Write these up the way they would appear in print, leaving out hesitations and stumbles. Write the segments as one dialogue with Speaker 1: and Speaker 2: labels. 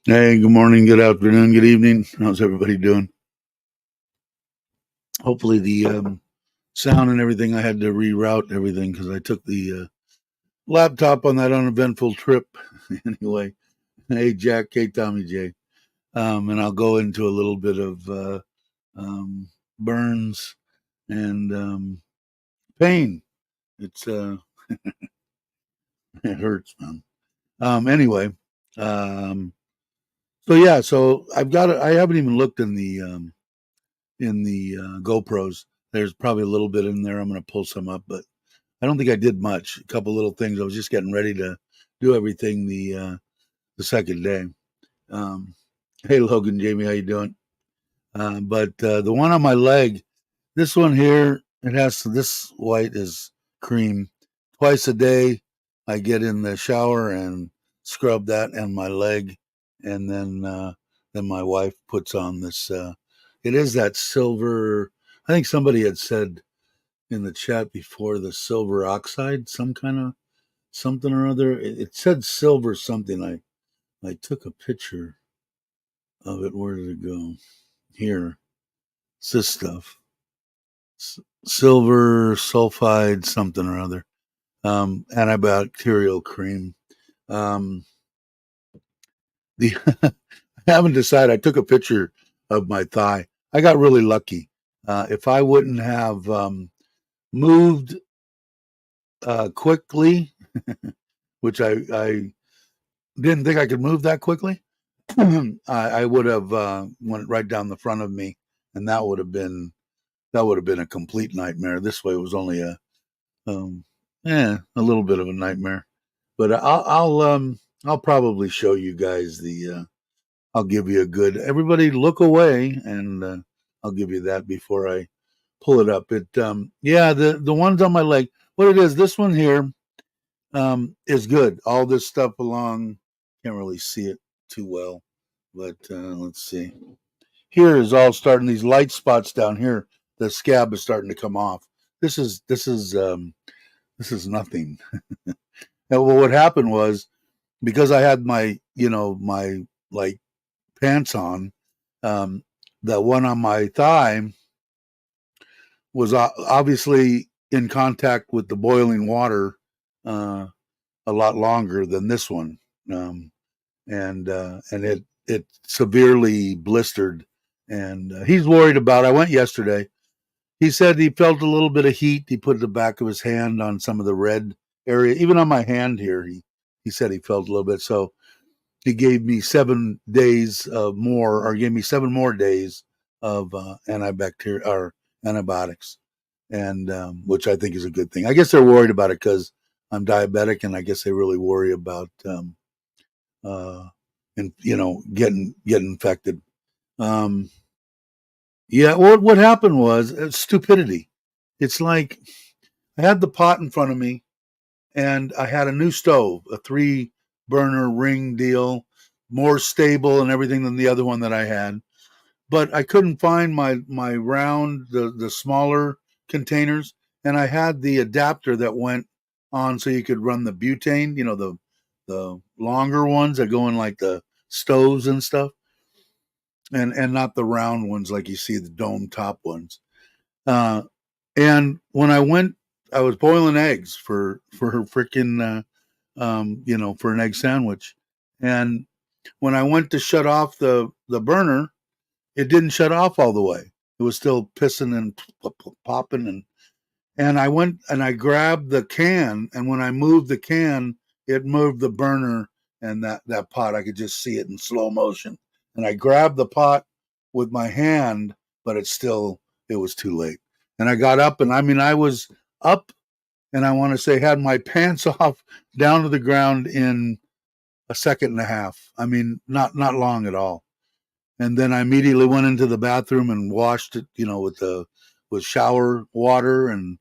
Speaker 1: Hey, good morning, good afternoon, good evening. How's everybody doing? Hopefully the sound and everything, I had to reroute everything because I took the laptop on that uneventful trip. Anyway, hey, Jack, hey, Tommy J. And I'll go into a little bit of burns and pain. It's it hurts, man. Anyway, so yeah, so I haven't even looked in the GoPros. There's probably a little bit in there. I'm going to pull some up, but I don't think I did much. A couple little things. I was just getting ready to do everything the second day. Hey, Logan, Jamie, how you doing? But the one on my leg, this one here, this white is cream. Twice a day, I get in the shower and scrub that and my leg, and then my wife puts on this. It is that silver. I think somebody had said in the chat before, the silver oxide, some kind of something or other. It said silver something. I took a picture of it. Where did it go? Here. It's this stuff. Silver sulfide something or other. Antibacterial cream. The I haven't decided. I took a picture of my thigh. I got really lucky. If I wouldn't have moved quickly, which I didn't think I could move that quickly, I would have went right down the front of me, and that would have been a complete nightmare. This way, it was only a little bit of a nightmare. But I'll probably show you guys I'll give you a good. Everybody, look away, and I'll give you that before I pull it up. The ones on my leg. What it is, this one here is good. All this stuff along, can't really see it too well, but let's see. Here is all starting. These light spots down here. The scab is starting to come off. This is nothing. Well, what happened was, because I had my like pants on, the one on my thigh was obviously in contact with the boiling water a lot longer than this one, and it severely blistered. And he's worried about. I went yesterday. He said he felt a little bit of heat. He put the back of his hand on some of the red area, even on my hand here. He said he felt a little bit. So he gave me 7 days more, or gave me 7 more days of antibacterial or antibiotics, and which I think is a good thing. I guess they're worried about it because I'm diabetic, and I guess they really worry about getting infected. Yeah, what happened was stupidity. It's like I had the pot in front of me, and I had a new stove, a 3-burner ring deal, more stable and everything than the other one that I had. But I couldn't find my round, the smaller containers, and I had the adapter that went on so you could run the butane, the longer ones that go in like the stoves and stuff, and not the round ones like you see, the dome top ones. Uh, and when I went, I was boiling eggs for her freaking for an egg sandwich. And when I went to shut off the burner, it didn't shut off all the way. It was still pissing and popping, and I went and I grabbed the can, and when I moved the can, it moved the burner and that pot. I could just see it in slow motion. And I grabbed the pot with my hand, but it was too late. And I got up, and I mean, I was up, and I want to say had my pants off down to the ground in a second and a half. I mean, not long at all. And then I immediately went into the bathroom and washed it, with shower water, and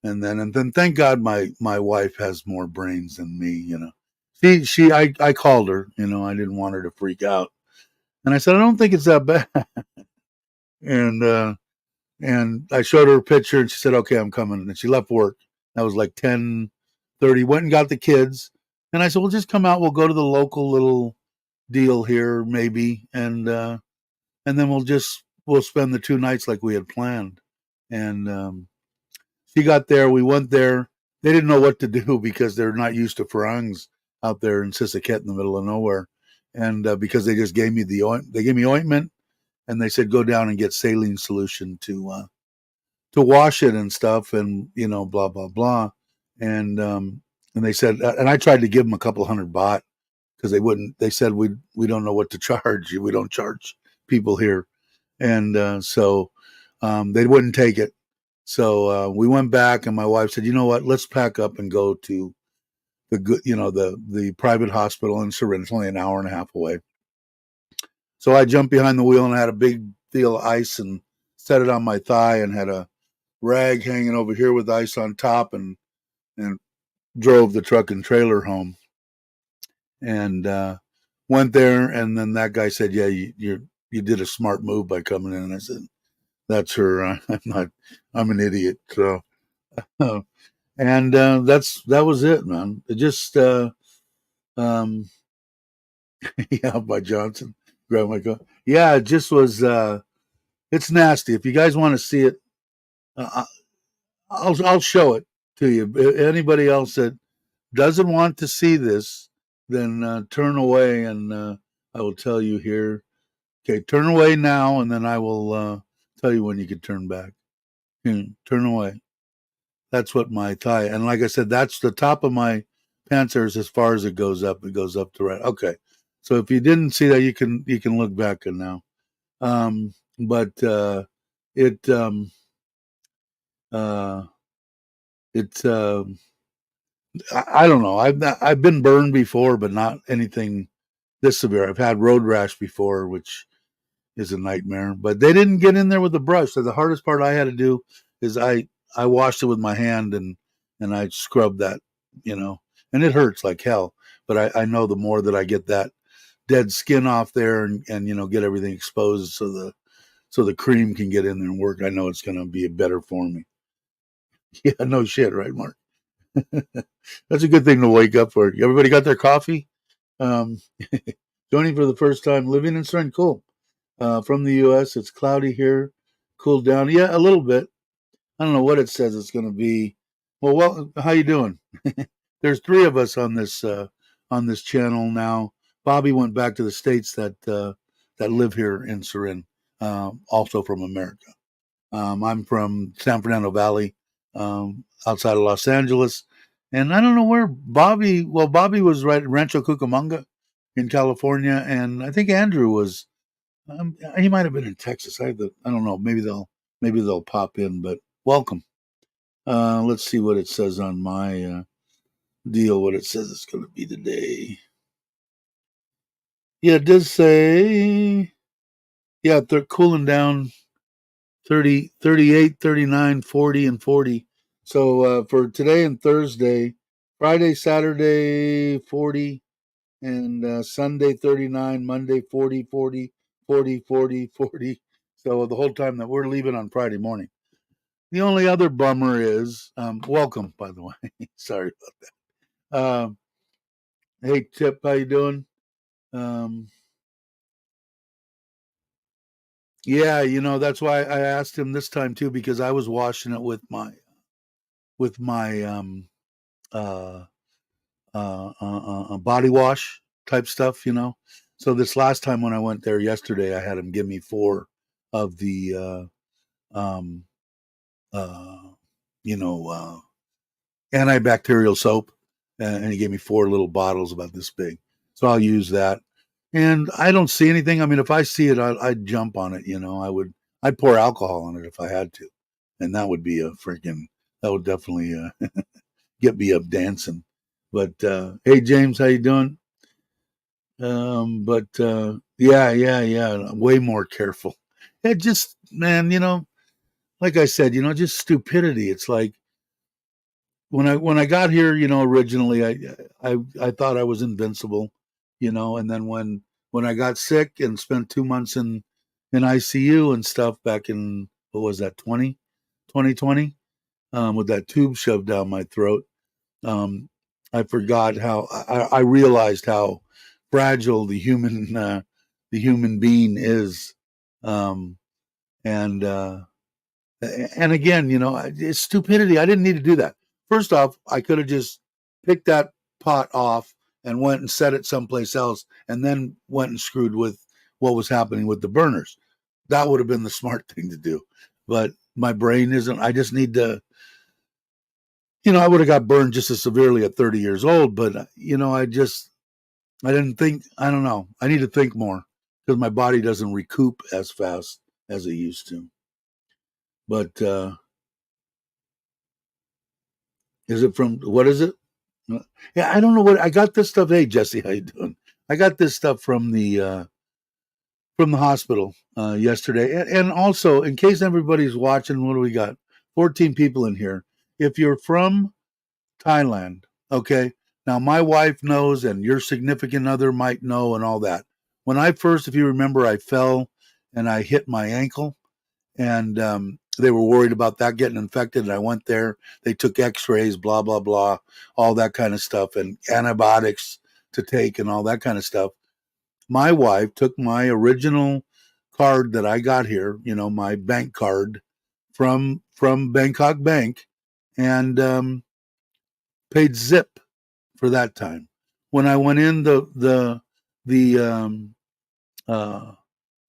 Speaker 1: then thank God my wife has more brains than me. I called her, I didn't want her to freak out. And I said, I don't think it's that bad. And I showed her a picture, and she said, okay, I'm coming. And she left work. That was like 10:30. Went and got the kids. And I said, well, just come out. We'll go to the local little deal here, maybe. And then we'll spend the 2 nights like we had planned. And she got there. We went there. They didn't know what to do because they're not used to farangs out there in Sisaket in the middle of nowhere. And because they just gave me they gave me ointment, and they said go down and get saline solution to wash it and stuff, and blah blah blah. And they said, and I tried to give them a couple hundred baht because they wouldn't. They said we don't know what to charge you. We don't charge people here, and so they wouldn't take it. So we went back, and my wife said, "You know what? Let's pack up and go to the private hospital in Surin. It's only an hour and a half away." So I jumped behind the wheel, and I had a big deal of ice and set it on my thigh, and had a rag hanging over here with ice on top, and drove the truck and trailer home, and went there. And then that guy said, "Yeah, you did a smart move by coming in." And I said, "That's her. I'm an idiot." So. And that was it, man. It just um yeah, by Johnson. Grab my gun. Yeah, it just was. It's nasty. If you guys want to see it, uh, I'll show it to you. Anybody else that doesn't want to see this, then turn away, and I will tell you here. Okay, turn away now, and then I will tell you when you can turn back. Turn away. That's what my thigh, and like I said, that's the top of my pants hairs as far as it goes up. It goes up to right. Okay, so if you didn't see that, you can look back and now. But it uh, it I don't know. I've been burned before, but not anything this severe. I've had road rash before, which is a nightmare. But they didn't get in there with the brush. So the hardest part I had to do is I washed it with my hand, and I scrubbed that, and it hurts like hell. But I know the more that I get that dead skin off there, and get everything exposed so the cream can get in there and work, I know it's going to be better for me. Yeah, no shit, right, Mark? That's a good thing to wake up for. Everybody got their coffee? Um, Joining for the first time, living in Surin, cool. From the U.S., it's cloudy here, cooled down. Yeah, a little bit. I don't know what it says it's going to be. Well, how you doing? There's three of us on this channel now. Bobby went back to the states that live here in Surin, also from America. I'm from San Fernando Valley, outside of Los Angeles, and I don't know where Bobby. Well, Bobby was right at Rancho Cucamonga in California, and I think Andrew was. He might have been in Texas. I don't know. Maybe they'll pop in. But welcome. Let's see what it says on my deal. What it says it's going to be today. Yeah, it does say. Yeah, they're cooling down 30, 38, 39, 40, and 40. So for today and Thursday, Friday, Saturday, 40, and Sunday, 39, Monday, 40, 40, 40, 40, 40. So the whole time that we're leaving on Friday morning. The only other bummer is, welcome, by the way. Sorry about that. Hey, Tip, how you doing? Um, Yeah, that's why I asked him this time too, because I was washing it with my uh, body wash type stuff. So this last time when I went there yesterday, I had him give me 4 of the um, uh, you know, antibacterial soap, and he gave me 4 little bottles about this big. So I'll use that. And I don't see anything. I mean, if I see it, I'd jump on it. I'd pour alcohol on it if I had to, and that would definitely get me up dancing. But hey, James, how you doing? But yeah, way more careful. It just, man, like I said, just stupidity. It's like when I got here, originally I thought I was invincible, and then when I got sick and spent 2 months in ICU and stuff back in, what was that, 2020, with that tube shoved down my throat. um, I forgot how I realized how fragile the human being is, um, and again, it's stupidity. I didn't need to do that. First off, I could have just picked that pot off and went and set it someplace else, and then went and screwed with what was happening with the burners. That would have been the smart thing to do. But my brain isn't. I just need to. I would have got burned just as severely at 30 years old, but I didn't think. I don't know. I need to think more because my body doesn't recoup as fast as it used to. But is it from, what is it? Yeah, I don't know what I got this stuff. Hey, Jesse, how you doing? I got this stuff from the hospital yesterday, and also in case everybody's watching, what do we got? 14 people in here. If you're from Thailand, okay. Now my wife knows, and your significant other might know, and all that. When I first, if you remember, I fell and I hit my ankle, and they were worried about that getting infected. And I went there. They took X-rays, blah blah blah, all that kind of stuff, and antibiotics to take, and all that kind of stuff. My wife took my original card that I got here, my bank card from Bangkok Bank, and paid zip for that time. When I went in the uh,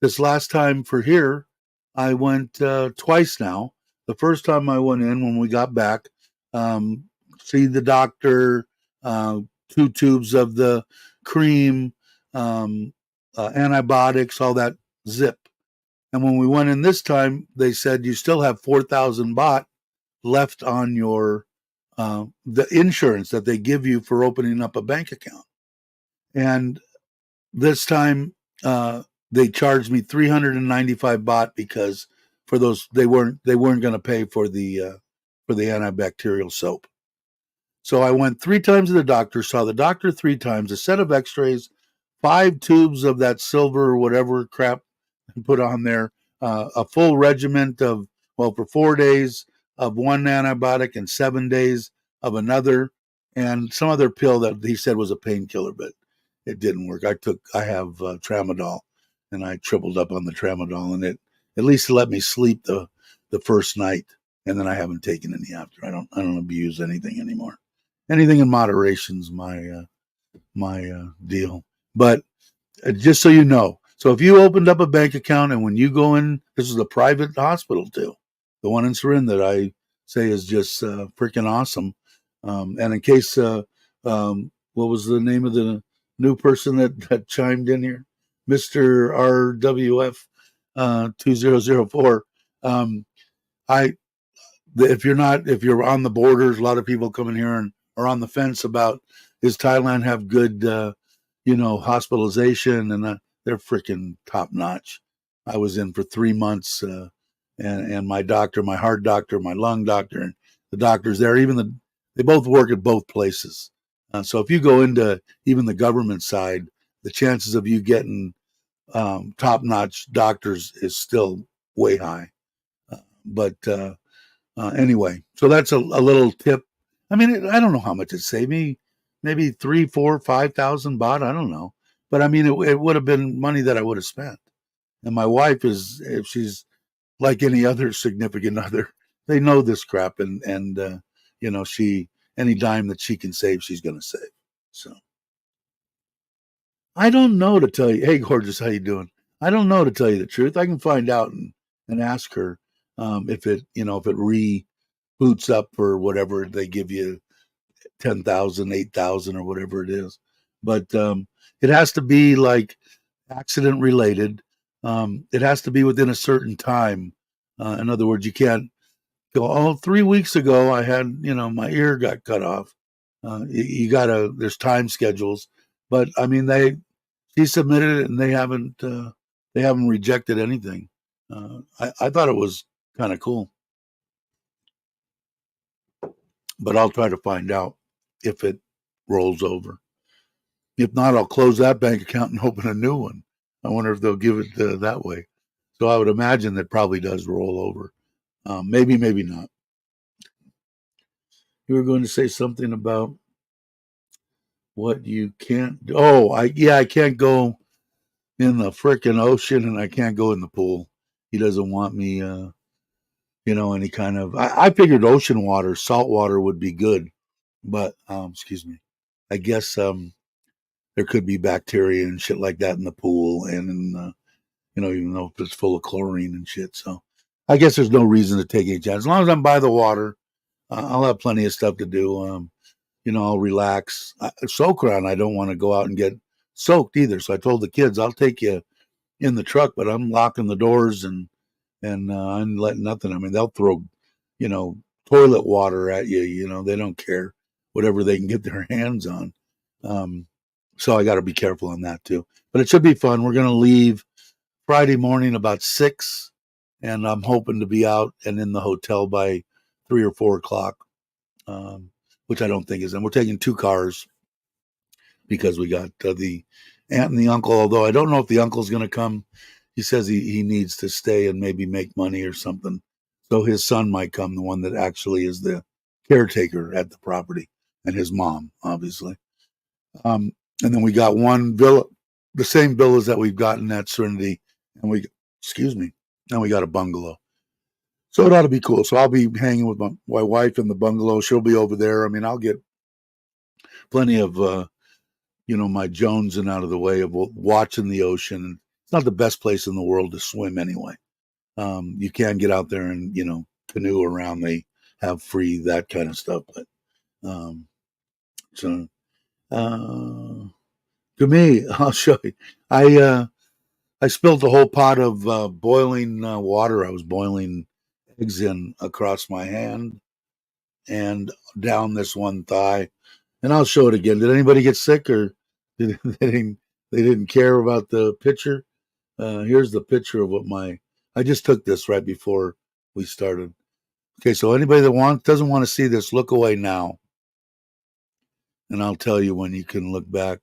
Speaker 1: this last time for here, I went twice now. The first time I went in when we got back, um, see the doctor, 2 tubes of the cream, antibiotics, all that zip. And when we went in this time, they said you still have 4,000 baht left on your the insurance that they give you for opening up a bank account. And this time, they charged me 395 baht because for those they weren't going to pay for the antibacterial soap. So I went 3 times to the doctor, saw the doctor 3 times, a set of X-rays, 5 tubes of that silver or whatever crap put on there, a full regiment of, well, for 4 days of one antibiotic and 7 days of another, and some other pill that he said was a painkiller, but it didn't work. I have tramadol, and I tripled up on the tramadol, and it at least let me sleep the first night, and then I haven't taken any after. I don't abuse anything anymore. Anything in moderation's my deal. But just so you know, so if you opened up a bank account and when you go in, this is a private hospital too, the one in Surin that I say is just freaking awesome. And in case, what was the name of the new person that chimed in here? Mr. RWF 2004. I if you're on the borders, a lot of people come in here and are on the fence about, does Thailand have good hospitalization, and they're freaking top notch. I was in for 3 months, and my doctor, my heart doctor, my lung doctor, and the doctors there, they both work at both places. So if you go into even the government side, the chances of you getting top notch doctors is still way high. But anyway, so that's a little tip. I mean, I don't know how much it saved me. Maybe 3, 4, 5,000 baht. I don't know. But I mean, it would have been money that I would have spent. And my wife is, if she's like any other significant other, they know this crap, and you know, she, any dime that she can save, she's going to save. So I don't know to tell you. Hey, gorgeous, how you doing? I don't know to tell you the truth. I can find out and ask her if it, you know, if it reboots up or whatever. They give you 10,000, 8,000, or whatever it is. But it has to be like accident related. It has to be within a certain time. In other words, you can't go, oh, 3 weeks ago I had, you know, my ear got cut off. You gotta, there's time schedules. But I mean, she submitted it and they haven't rejected anything. I thought it was kind of cool, but I'll try to find out if it rolls over. If not, I'll close that bank account and open a new one. I wonder if they'll give it that way. So I would imagine that probably does roll over. Maybe, maybe not. You were going to say something about what you can't. Oh, I can't go in the frickin' ocean and I can't go in the pool. He doesn't want me, you know, any kind of. I figured ocean water, salt water would be good, but excuse me. I guess there could be bacteria and shit like that in the pool, and you know, even though it's full of chlorine and shit. So I guess there's no reason to take any chance. As long as I'm by the water, I'll have plenty of stuff to do. You know, I'll relax. Soak around. I don't want to go out and get soaked either. So I told the kids, I'll take you in the truck, but I'm locking the doors and I'm letting nothing. I mean, they'll throw, you know, toilet water at you. You know, they don't care, whatever they can get their hands on. So I got to be careful on that too. But it should be fun. We're going to leave Friday morning about 6, and I'm hoping to be out and in the hotel by 3 or 4 o'clock, which I don't think is. And we're taking 2 cars because we got the aunt and the uncle. Although I don't know if the uncle's going to come. He says he needs to stay and maybe make money or something. So his son might come, the one that actually is the caretaker at the property, and his mom, obviously. And then we got one villa, the same villas that we've gotten at Serenity, and excuse me, and we got a bungalow. So it ought to be cool. So I'll be hanging with my wife in the bungalow. She'll be over there. I mean, I'll get plenty of, you know, my jonesing out of the way of watching the ocean. It's not the best place in the world to swim anyway. You can get out there and, you know, canoe around. They have free that kind of stuff. But so to me, I'll show you. I spilled a whole pot of boiling water. I was boiling eggs in across my hand and down this one thigh. And I'll show it again. Did anybody get sick, or they didn't care about the picture? Here's the picture of what I just took this right before we started. Okay, so anybody that doesn't want to see this, look away now. And I'll tell you when you can look back.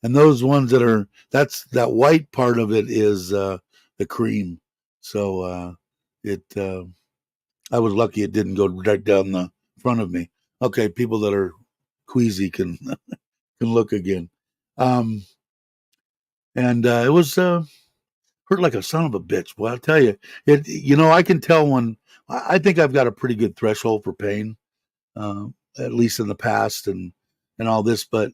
Speaker 1: And those ones that white part of it is the cream. So I was lucky it didn't go right down the front of me. Okay, people that are queasy can can look again. And it was hurt like a son of a bitch. Well, I'll tell you, you know, I can tell when I think I've got a pretty good threshold for pain, at least in the past and all this. But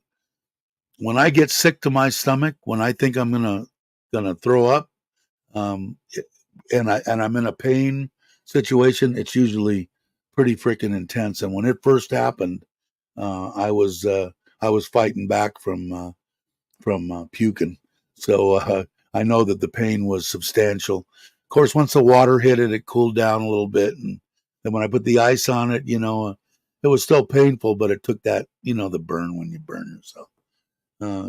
Speaker 1: when I get sick to my stomach, when I think I'm gonna throw up, and I'm in a pain situation, it's usually pretty freaking intense. And when it first happened, I was fighting back from puking. So I know that the pain was substantial. Of course, once the water hit it, it cooled down a little bit, and then when I put the ice on it, you know, it was still painful, but it took that, you know, the burn when you burn yourself.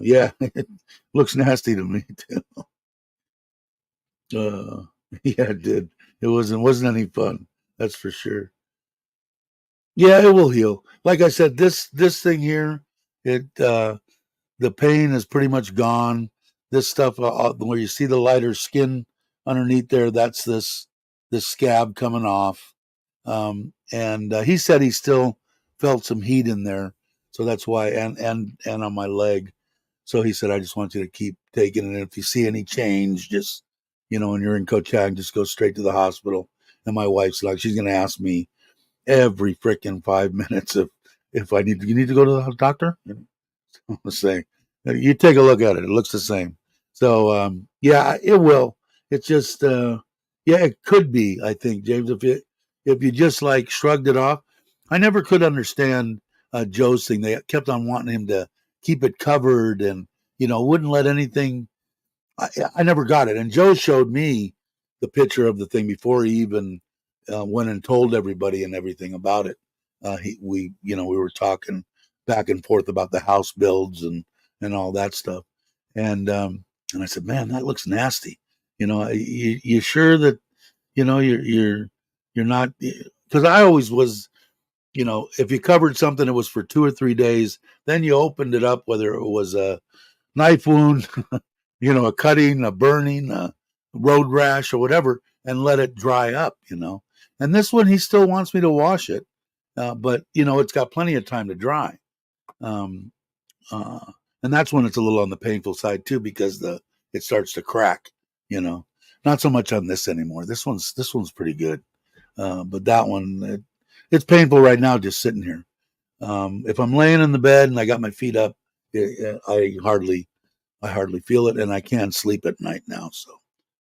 Speaker 1: Yeah, it looks nasty to me too. Uh, yeah, it did. It wasn't any fun. That's for sure. Yeah, it will heal. Like I said, this thing here, it the pain is pretty much gone. This stuff where you see the lighter skin underneath there, that's this scab coming off. And he said he still felt some heat in there, so that's why. And on my leg, so he said, I just want you to keep taking it. And if you see any change, just when you're in Kochang, just go straight to the hospital. And my wife's like, she's going to ask me every freaking 5 minutes if you need to go to the doctor. I'm saying, you take a look at it. It looks the same. So, yeah, it will. It's just, yeah, it could be, I think, James, if you just like shrugged it off. I never could understand Joe's thing. They kept on wanting him to keep it covered and, wouldn't let anything. I never got it. And Joe showed me the picture of the thing before he even went and told everybody and everything about it. We were talking back and forth about the house builds and all that stuff. And I said, man, that looks nasty. You sure that, you're not, because I always was, if you covered something, it was for 2 or 3 days, then you opened it up, whether it was a knife wound, a cutting, a burning, a road rash or whatever, and let it dry up, And this one, he still wants me to wash it. But, it's got plenty of time to dry. Um, and that's when it's a little on the painful side too, because it starts to crack, not so much on this anymore. This one's pretty good. But that one, it's painful right now, just sitting here. If I'm laying in the bed and I got my feet up, I hardly feel it, and I can sleep at night now. So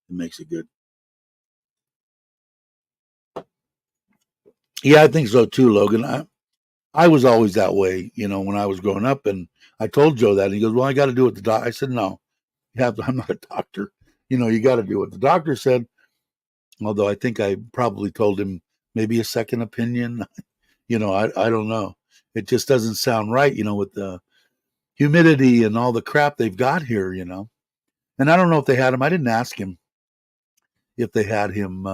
Speaker 1: it makes it good. Yeah, I think so too, Logan. I was always that way, when I was growing up, and I told Joe that, and he goes, "Well, I got to do what the doctor." I said, "No, I'm not a doctor. You got to do what the doctor said." Although I think I probably told him maybe a second opinion. I don't know. It just doesn't sound right, with the humidity and all the crap they've got here, And I don't know if they had him. I didn't ask him if they had him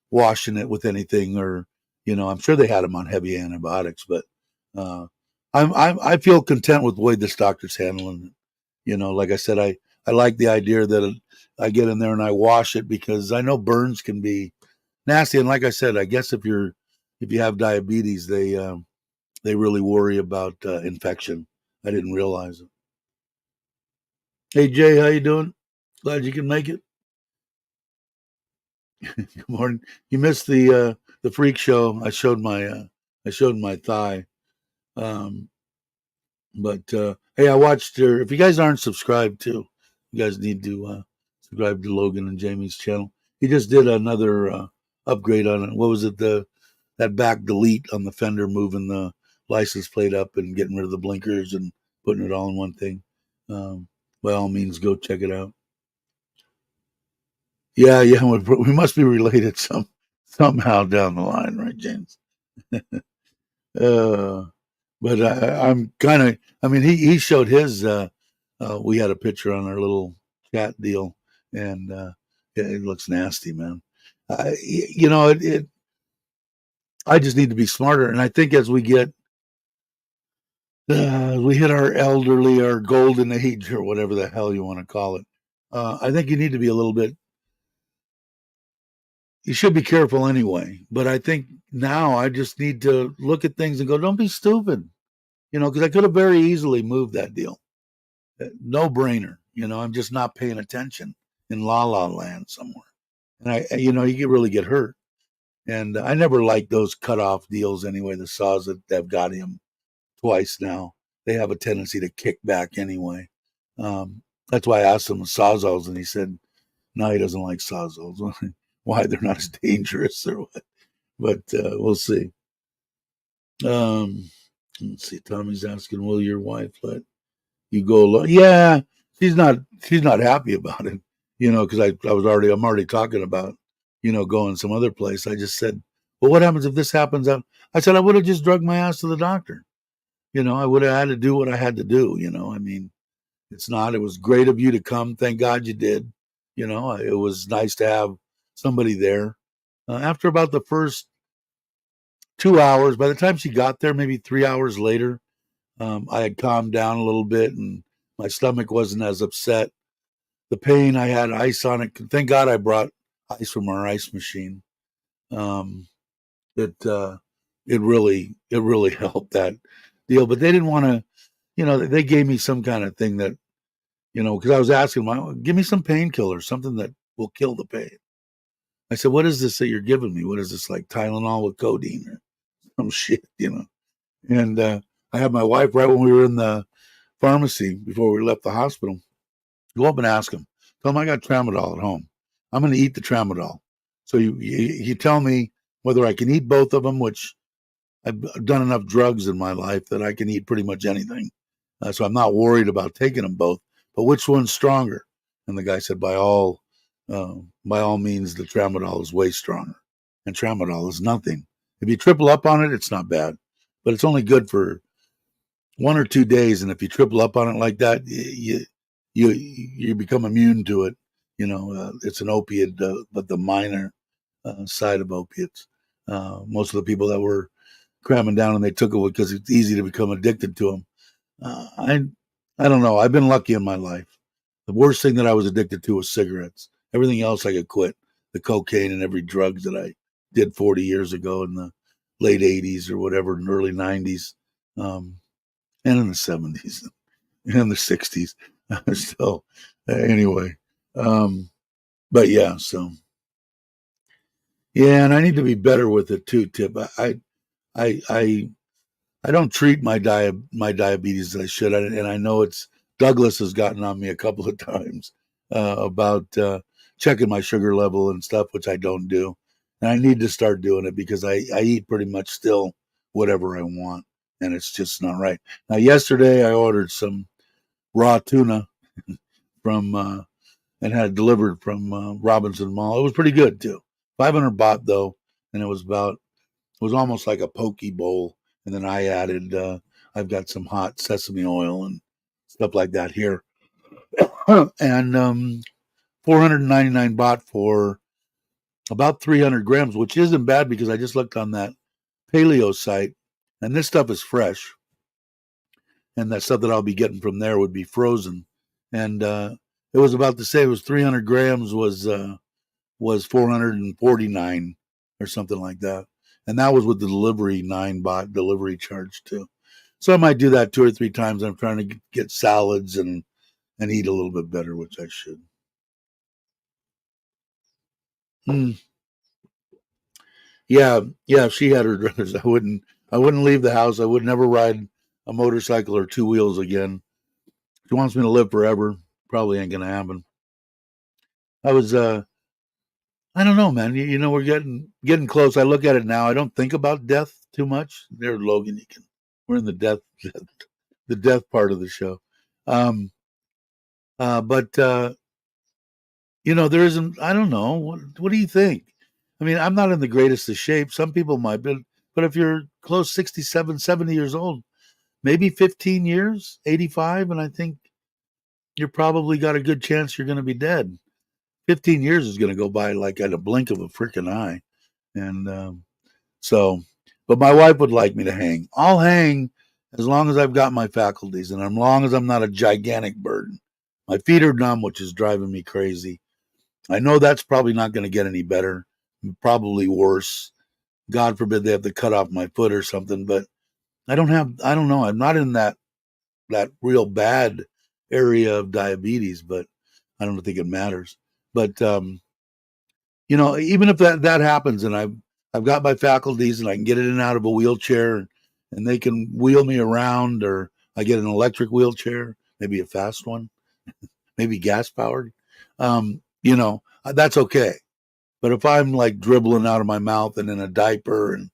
Speaker 1: washing it with anything, or I'm sure they had him on heavy antibiotics, but I feel content with the way this doctor's handling it. Like I said, I like the idea that I get in there and I wash it, because I know burns can be nasty. And like I said, I guess if you have diabetes, they really worry about infection. I didn't realize it. Hey Jay, how you doing? Glad you can make it. Good morning. You missed the freak show. I showed my thigh. Um, but hey, I watched her. If you guys aren't subscribed to, you guys need to subscribe to Logan and Jamie's channel. He just did another upgrade on it. What was it? That back delete on the fender, moving the license plate up and getting rid of the blinkers and putting it all in one thing. Um, by all means, go check it out. Yeah, we must be related somehow down the line, right, James? uh, but I'm kind of. I mean, he showed his. We had a picture on our little chat deal, and it looks nasty, man. It. I just need to be smarter, and I think as we hit our elderly, our golden age, or whatever the hell you want to call it, I think you need to be a little bit. You should be careful anyway, but I think now I just need to look at things and go, don't be stupid, because I could have very easily moved that deal. No brainer. I'm just not paying attention in la la land somewhere. And you can really get hurt. And I never liked those cut off deals anyway. The saws that have got him twice now, they have a tendency to kick back anyway. That's why I asked him sawzalls, and he said, no, he doesn't like sawzalls. Why? They're not as dangerous or what? But we'll see. Let's see. Tommy's asking, will your wife let you go alone? Yeah, she's not happy about it, because I'm already talking about, going some other place. I just said, well, what happens if this happens? I said, I would have just drugged my ass to the doctor. I would have had to do what I had to do. I mean, it was great of you to come. Thank God you did. It was nice to have somebody there. After about the first 2 hours, by the time she got there, maybe 3 hours later, I had calmed down a little bit and my stomach wasn't as upset. The pain, I had ice on it. Thank God I brought ice from our ice machine. It really helped that deal. But they didn't want to, they gave me some kind of thing that, because I was asking, give me some painkillers, something that will kill the pain. I said, what is this that you're giving me? What is this, like Tylenol with codeine or some shit, And I had my wife right when we were in the pharmacy before we left the hospital. Go up and ask him. Tell him I got tramadol at home. I'm going to eat the tramadol. So you tell me whether I can eat both of them, which I've done enough drugs in my life that I can eat pretty much anything. So I'm not worried about taking them both. But which one's stronger? And the guy said, by all means, the tramadol is way stronger. And tramadol is nothing. If you triple up on it, it's not bad. But it's only good for 1 or 2 days. And if you triple up on it like that, you become immune to it. It's an opiate, but the minor side of opiates. Most of the people that were cramming down and they took it because it's easy to become addicted to them. I don't know. I've been lucky in my life. The worst thing that I was addicted to was cigarettes. Everything else I could quit. The cocaine and every drug that I did 40 years ago in the late 80s or whatever, in the early 90s, and in the 70s, and in the 60s. So anyway, but yeah, so yeah, and I need to be better with it too, Tip. I don't treat my diabetes as I should, and I know Douglas has gotten on me a couple of times about checking my sugar level and stuff, which I don't do, and I need to start doing it because I eat pretty much still whatever I want, and it's just not right. Now, yesterday I ordered some raw tuna from and had it delivered from Robinson Mall. It was pretty good too. 500 baht though, and it was almost like a poke bowl. And then I added, I've got some hot sesame oil and stuff like that here. And 499 baht for about 300 grams, which isn't bad because I just looked on that paleo site and this stuff is fresh. And that stuff that I'll be getting from there would be frozen. And it was about the same. It was 300 grams was 449 or something like that. And that was with the delivery 9 baht delivery charge too. So I might do that 2 or 3 times. I'm trying to get salads and eat a little bit better, which I should. Yeah, if she had her druthers, I wouldn't leave the house. I would never ride a motorcycle or 2 wheels again. She wants me to live forever. Probably ain't gonna happen. I was I don't know, man. We're getting close. I look at it now. I don't think about death too much. There, Logan, we're in the death part of the show. But there isn't. I don't know. What do you think? I mean, I'm not in the greatest of shape. Some people might be, but if you're close 67, 70 years old, maybe 15 years, 85, and I think you're probably got a good chance you're going to be dead. 15 years is going to go by like at a blink of a freaking eye. And but my wife would like me to hang. I'll hang as long as I've got my faculties and as long as I'm not a gigantic burden. My feet are numb, which is driving me crazy. I know that's probably not going to get any better, probably worse. God forbid they have to cut off my foot or something, but I don't know. I'm not in that real bad area of diabetes, but I don't think it matters. But even if that happens and I've got my faculties and I can get in and out of a wheelchair and they can wheel me around, or I get an electric wheelchair, maybe a fast one, maybe gas powered, that's okay. But if I'm like dribbling out of my mouth and in a diaper and,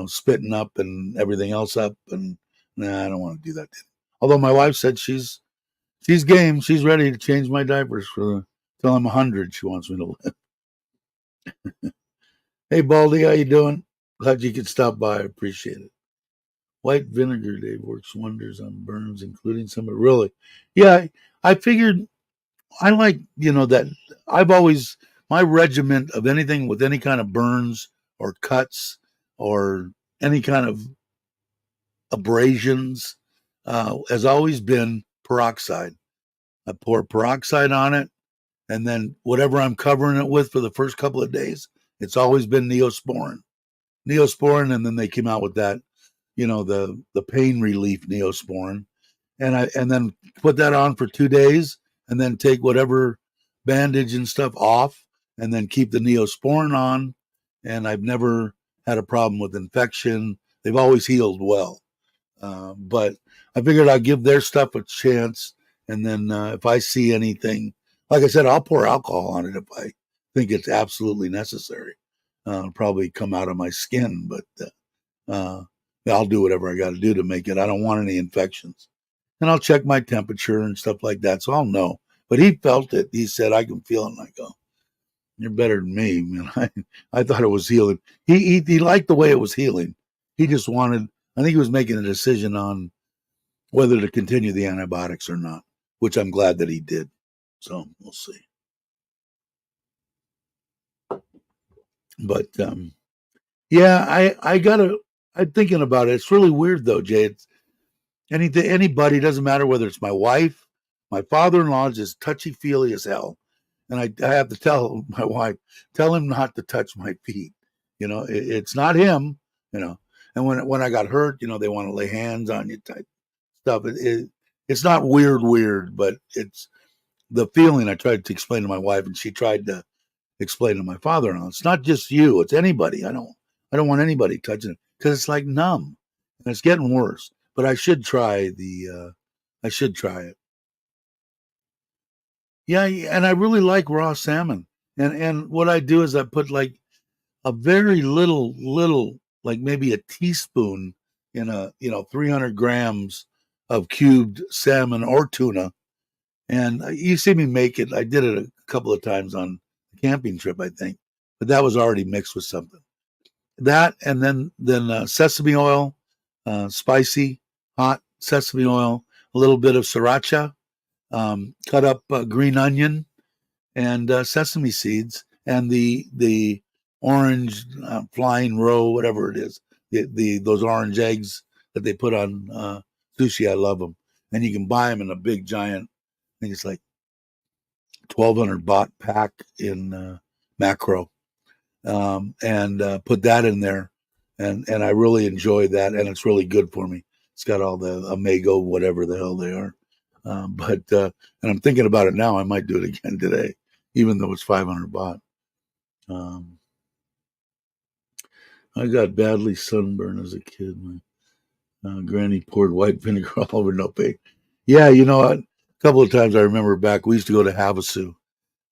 Speaker 1: spitting up and everything else up, and I don't want to do that. Although my wife said she's game. She's ready to change my diapers till I'm 100. She wants me to live. Hey, Baldy, how you doing? Glad you could stop by. I appreciate it. White vinegar, Dave, works wonders on burns, including some. Really, yeah. I figured I like that. I've always my regiment of anything with any kind of burns or cuts or any kind of abrasions has always been peroxide. I pour peroxide on it, and then whatever I'm covering it with for the first couple of days, it's always been Neosporin, and then they came out with that, the pain relief Neosporin, and then put that on for 2 days, and then take whatever bandage and stuff off, and then keep the Neosporin on. And I've never had a problem with infection. They've always healed well. But I figured I'd give their stuff a chance. And then if I see anything, like I said, I'll pour alcohol on it if I think it's absolutely necessary. It'll probably come out of my skin, but I'll do whatever I got to do to make it. I don't want any infections. And I'll check my temperature and stuff like that, so I'll know. But he felt it. He said, I can feel it. And I go, you're better than me, man. I thought it was healing. He liked the way it was healing. He just wanted, I think he was making a decision on whether to continue the antibiotics or not, which I'm glad that he did. So we'll see. But yeah, I'm thinking about it. It's really weird though, Jay. It's anybody, doesn't matter whether it's my wife, my father-in-law is just touchy-feely as hell. And I have to tell my wife, tell him not to touch my feet. It's not him, you know. And when I got hurt, they want to lay hands on you type stuff. It's not weird, but it's the feeling. I tried to explain to my wife, and she tried to explain to my father-in-law. It's not just you; it's anybody. I don't want anybody touching it because it's like numb, and it's getting worse. But I should try I should try it. Yeah, and I really like raw salmon. And what I do is I put like a very little, like maybe a teaspoon in 300 grams of cubed salmon or tuna. And you see me make it. I did it a couple of times on a camping trip, I think, but that was already mixed with something. That and then sesame oil, spicy, hot sesame oil, a little bit of sriracha, cut up green onion, and sesame seeds, and the orange flying roe, whatever it is, the those orange eggs that they put on sushi. I love them, and you can buy them in a big giant. I think it's like 1,200 baht pack in macro, and put that in there, and I really enjoy that, and it's really good for me. It's got all the omega, whatever the hell they are. But and I'm thinking about it now. I might do it again today, even though it's 500 baht. Um, I got badly sunburned as a kid. My granny poured white vinegar all over no pay. Yeah, a couple of times I remember back. We used to go to Havasu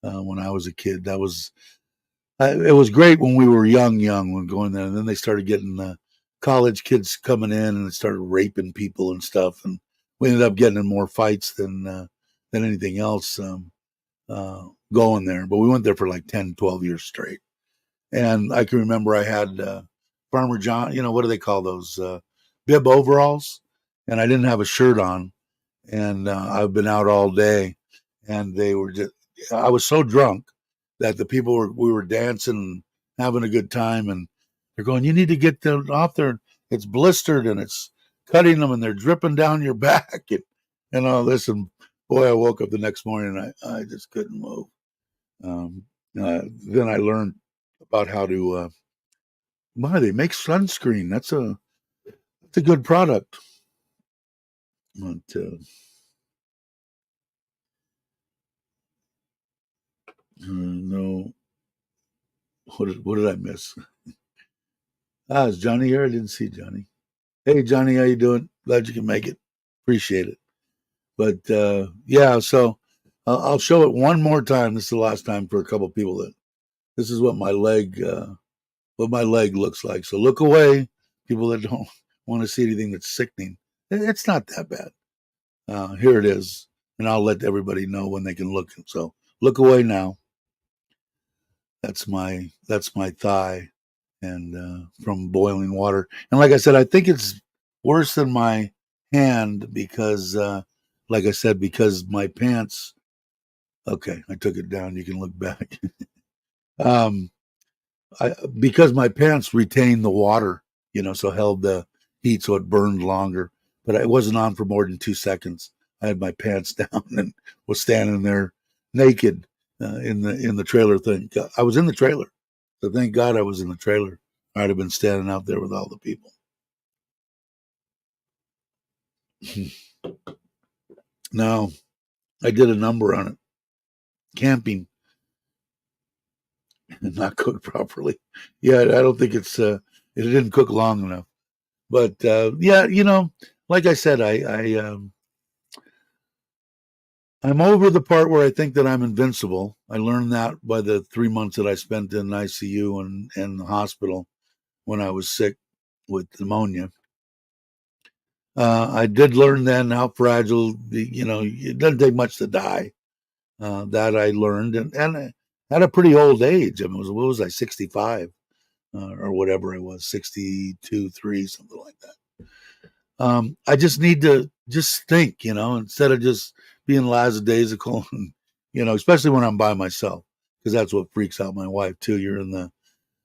Speaker 1: when I was a kid. It was great when we were young when going there, and then they started getting college kids coming in and it started raping people and stuff, and we ended up getting in more fights than anything else going there. But we went there for like 10, 12 years straight, and I can remember I had Farmer John. What do they call those bib overalls? And I didn't have a shirt on, and I've been out all day, and they were just. I was so drunk that we were dancing, having a good time, and they're going, "You need to get them off there. It's blistered and it's cutting them, and they're dripping down your back." And all this, and boy, I woke up the next morning, and I just couldn't move. Then I learned about how to. They make sunscreen. That's a good product. But, no, what did I miss? Is Johnny here? I didn't see Johnny. Hey, Johnny, how you doing? Glad you can make it. Appreciate it. But yeah, so I'll show it one more time. This is the last time for a couple of people. This is what my leg looks like. So look away, people that don't want to see anything that's sickening. It's not that bad. Here it is, and I'll let everybody know when they can look. So look away now. That's my thigh, and from boiling water. And like I said, I think it's worse than my hand because, like I said, because my pants. Okay, I took it down. You can look back. um, because my pants retained the water, so held the heat, so it burned longer. But it wasn't on for more than 2 seconds. I had my pants down and was standing there naked in the trailer thing. I was in the trailer, so thank God I was in the trailer. I'd have been standing out there with all the people. Now, I did a number on it. camping and not cooked properly. Yeah, I don't think it didn't cook long enough. But yeah, like I said, I'm over the part where I think that I'm invincible. I learned that by the 3 months that I spent in ICU and the hospital when I was sick with pneumonia. I did learn then how fragile it doesn't take much to die. That I learned, and at a pretty old age. I mean, what was I, 65 or whatever I was, 62, 3, something like that. I just need to just think, instead of just being lackadaisical, and, especially when I'm by myself, because that's what freaks out my wife too. You're in the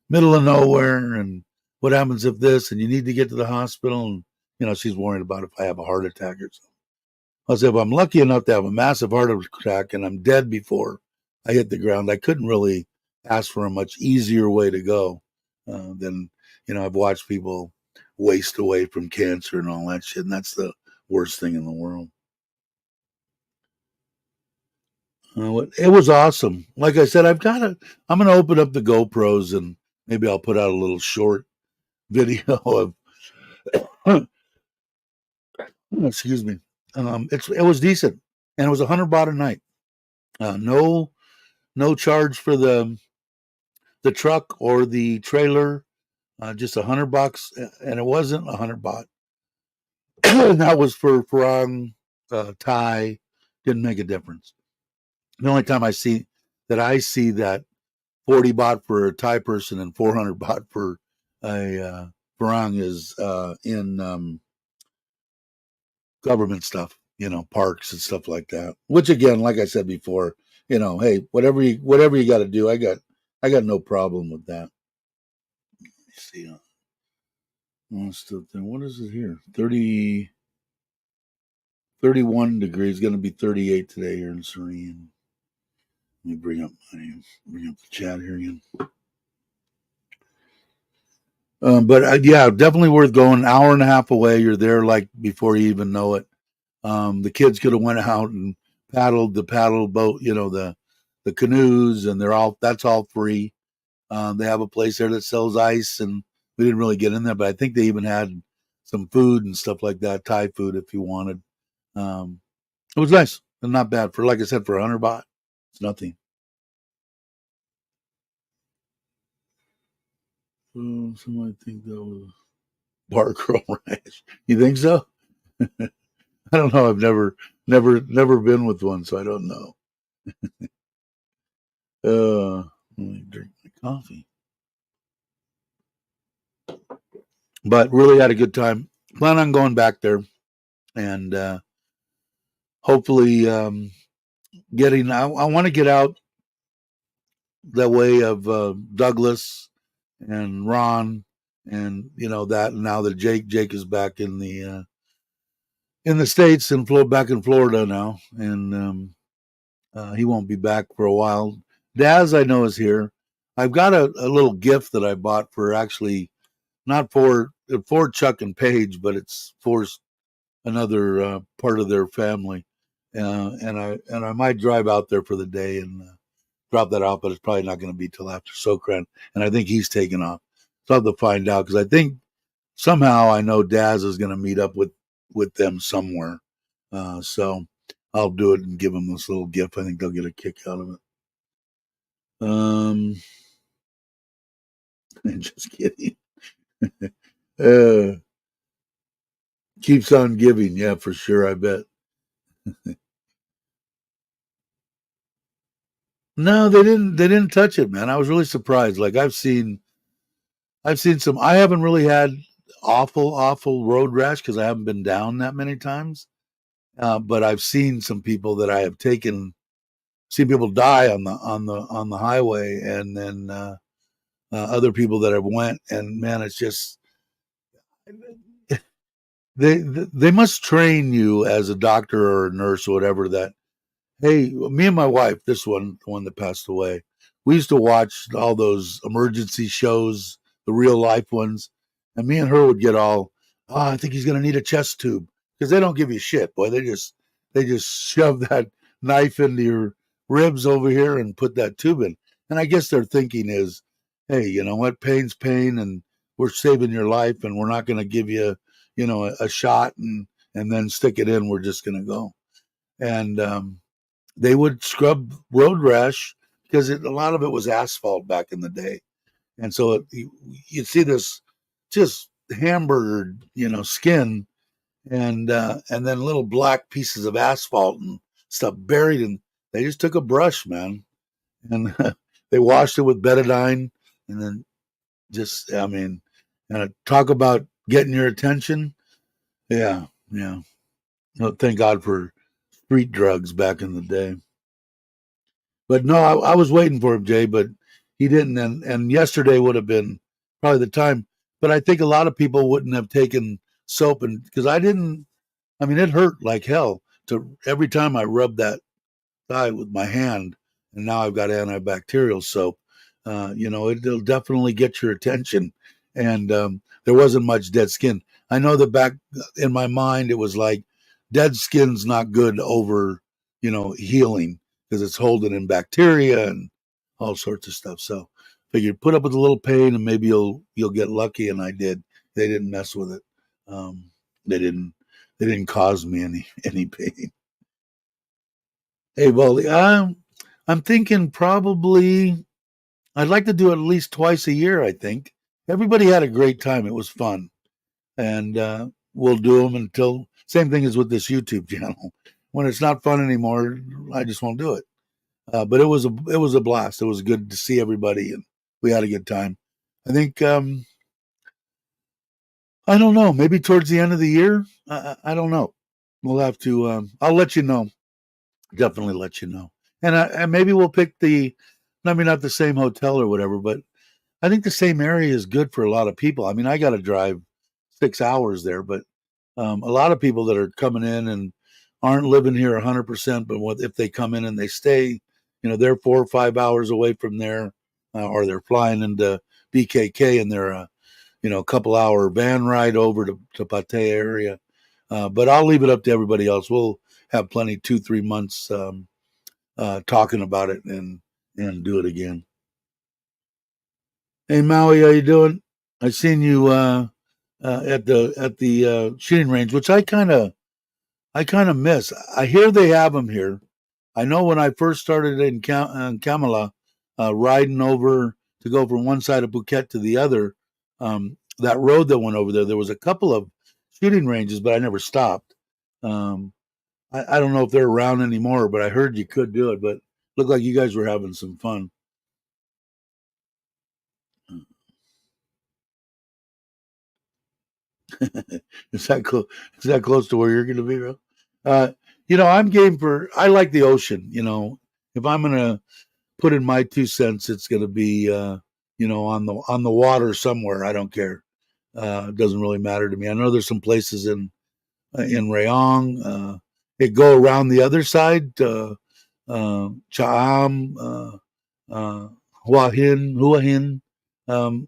Speaker 1: middle of nowhere, and what happens if this, and you need to get to the hospital, and she's worried about if I have a heart attack or something. I said, if I'm lucky enough to have a massive heart attack and I'm dead before I hit the ground, I couldn't really ask for a much easier way to go than, I've watched people waste away from cancer and all that shit, and that's the worst thing in the world. It was awesome. Like I said, I'm going to open up the GoPros and maybe I'll put out a little short video of, excuse me. It was decent, and it was $100 a night. No charge for the truck or the trailer. Just $100, and it wasn't $100 that was for Farang, Thai. Didn't make a difference. The only time I see that 40 baht for a Thai person and 400 baht for a Farang is in government stuff, parks and stuff like that. Which again, like I said before, hey, whatever you got to do, I got no problem with that. Let me see. What is it here? 31 degrees. Going to be 38 today here in Serene. Let me bring up the chat here again. But yeah, definitely worth going. An hour and a half away. You're there like before you even know it. The kids could have went out and paddled the paddle boat, the canoes, and that's all free. They have a place there that sells ice, and we didn't really get in there, but I think they even had some food and stuff like that, Thai food if you wanted. It was nice and not bad for, like I said, for 100 baht. It's nothing. Somebody think that was bar girl rash. You think so? I don't know. I've never been with one, so I don't know. Let me drink my coffee. But really had a good time. Plan on going back there, and hopefully getting. I want to get out that way of Douglas and Ron, and that. And now that Jake is back in the States and back in Florida now, and he won't be back for a while. Daz, I know, is here. I've got a little gift that I bought for, actually not for Chuck and Paige, but it's for another part of their family, and I might drive out there for the day and drop that off, but it's probably not going to be till after Sokran, and I think he's taken off. So I'll have to find out, because I think somehow I know Daz is going to meet up with them somewhere. So I'll do it and give them this little gift. I think they'll get a kick out of it. Just kidding. Keeps on giving, yeah, for sure. I bet. No, they didn't. They didn't touch it, man. I was really surprised. Like I've seen some. I haven't really had awful road rash because I haven't been down that many times. But I've seen some people that I have seen people die on the highway, and then other people that have went, and man, it's just they must train you as a doctor or a nurse or whatever that, hey, me and my wife, the one that passed away, we used to watch all those emergency shows, the real life ones, and me and her would get all, I think he's going to need a chest tube, because they don't give you shit, boy. They just shove that knife into your ribs over here and put that tube in. And I guess their thinking is, hey, you know what, pain's pain, and we're saving your life, and we're not going to give you, a shot and then stick it in. We're just going to go. And they would scrub road rash because a lot of it was asphalt back in the day, and so you'd see this just hamburger, skin, and then little black pieces of asphalt and stuff buried, and they just took a brush, man, and they washed it with betadine, and then just, I mean, talk about getting your attention. Yeah, yeah. No, thank God for street drugs back in the day. But no, I was waiting for him, Jay, but he didn't. And yesterday would have been probably the time. But I think a lot of people wouldn't have taken soap, and because I didn't. I mean, it hurt like hell to every time I rubbed that thigh with my hand, and now I've got antibacterial soap. It'll definitely get your attention, and there wasn't much dead skin. I know that back in my mind, it was like dead skin's not good over, healing because it's holding in bacteria and all sorts of stuff. So, figured put up with a little pain and maybe you'll get lucky, and I did. They didn't mess with it. They didn't. They didn't cause me any pain. Hey, well, I'm thinking probably I'd like to do it at least twice a year. I think everybody had a great time. It was fun, and we'll do them until same thing as with this YouTube channel. When it's not fun anymore, I just won't do it. But it was a blast. It was good to see everybody, and we had a good time. I think I don't know. Maybe towards the end of the year. I don't know. We'll have to. I'll let you know. Definitely let you know. And maybe we'll pick I mean, not the same hotel or whatever, but I think the same area is good for a lot of people. I mean, I got to drive 6 hours there, but a lot of people that are coming in and aren't living here 100%, but if they come in and they stay, they're 4 or 5 hours away from there, or they're flying into BKK and they're a couple hour van ride over to Pate area. But I'll leave it up to everybody else. We'll have plenty 2-3 months talking about it and do it again. Hey Maui, how you doing? I seen you at the shooting range, which I kind of miss. I hear they have them here. I know when I first started in Kamala, riding over to go from one side of Phuket to the other, that road that went over there was a couple of shooting ranges, but I never stopped. Um, I don't know if they're around anymore, but I heard you could do it. But looked like you guys were having some fun. is that close? Is that close to where you're going to be, bro? Uh, I'm game for. I like the ocean. If I'm gonna put in my 2 cents, it's going to be on the water somewhere. I don't care. It doesn't really matter to me. I know there's some places in Rayong. It go around the other side. Chaam, Hua Hin. I'm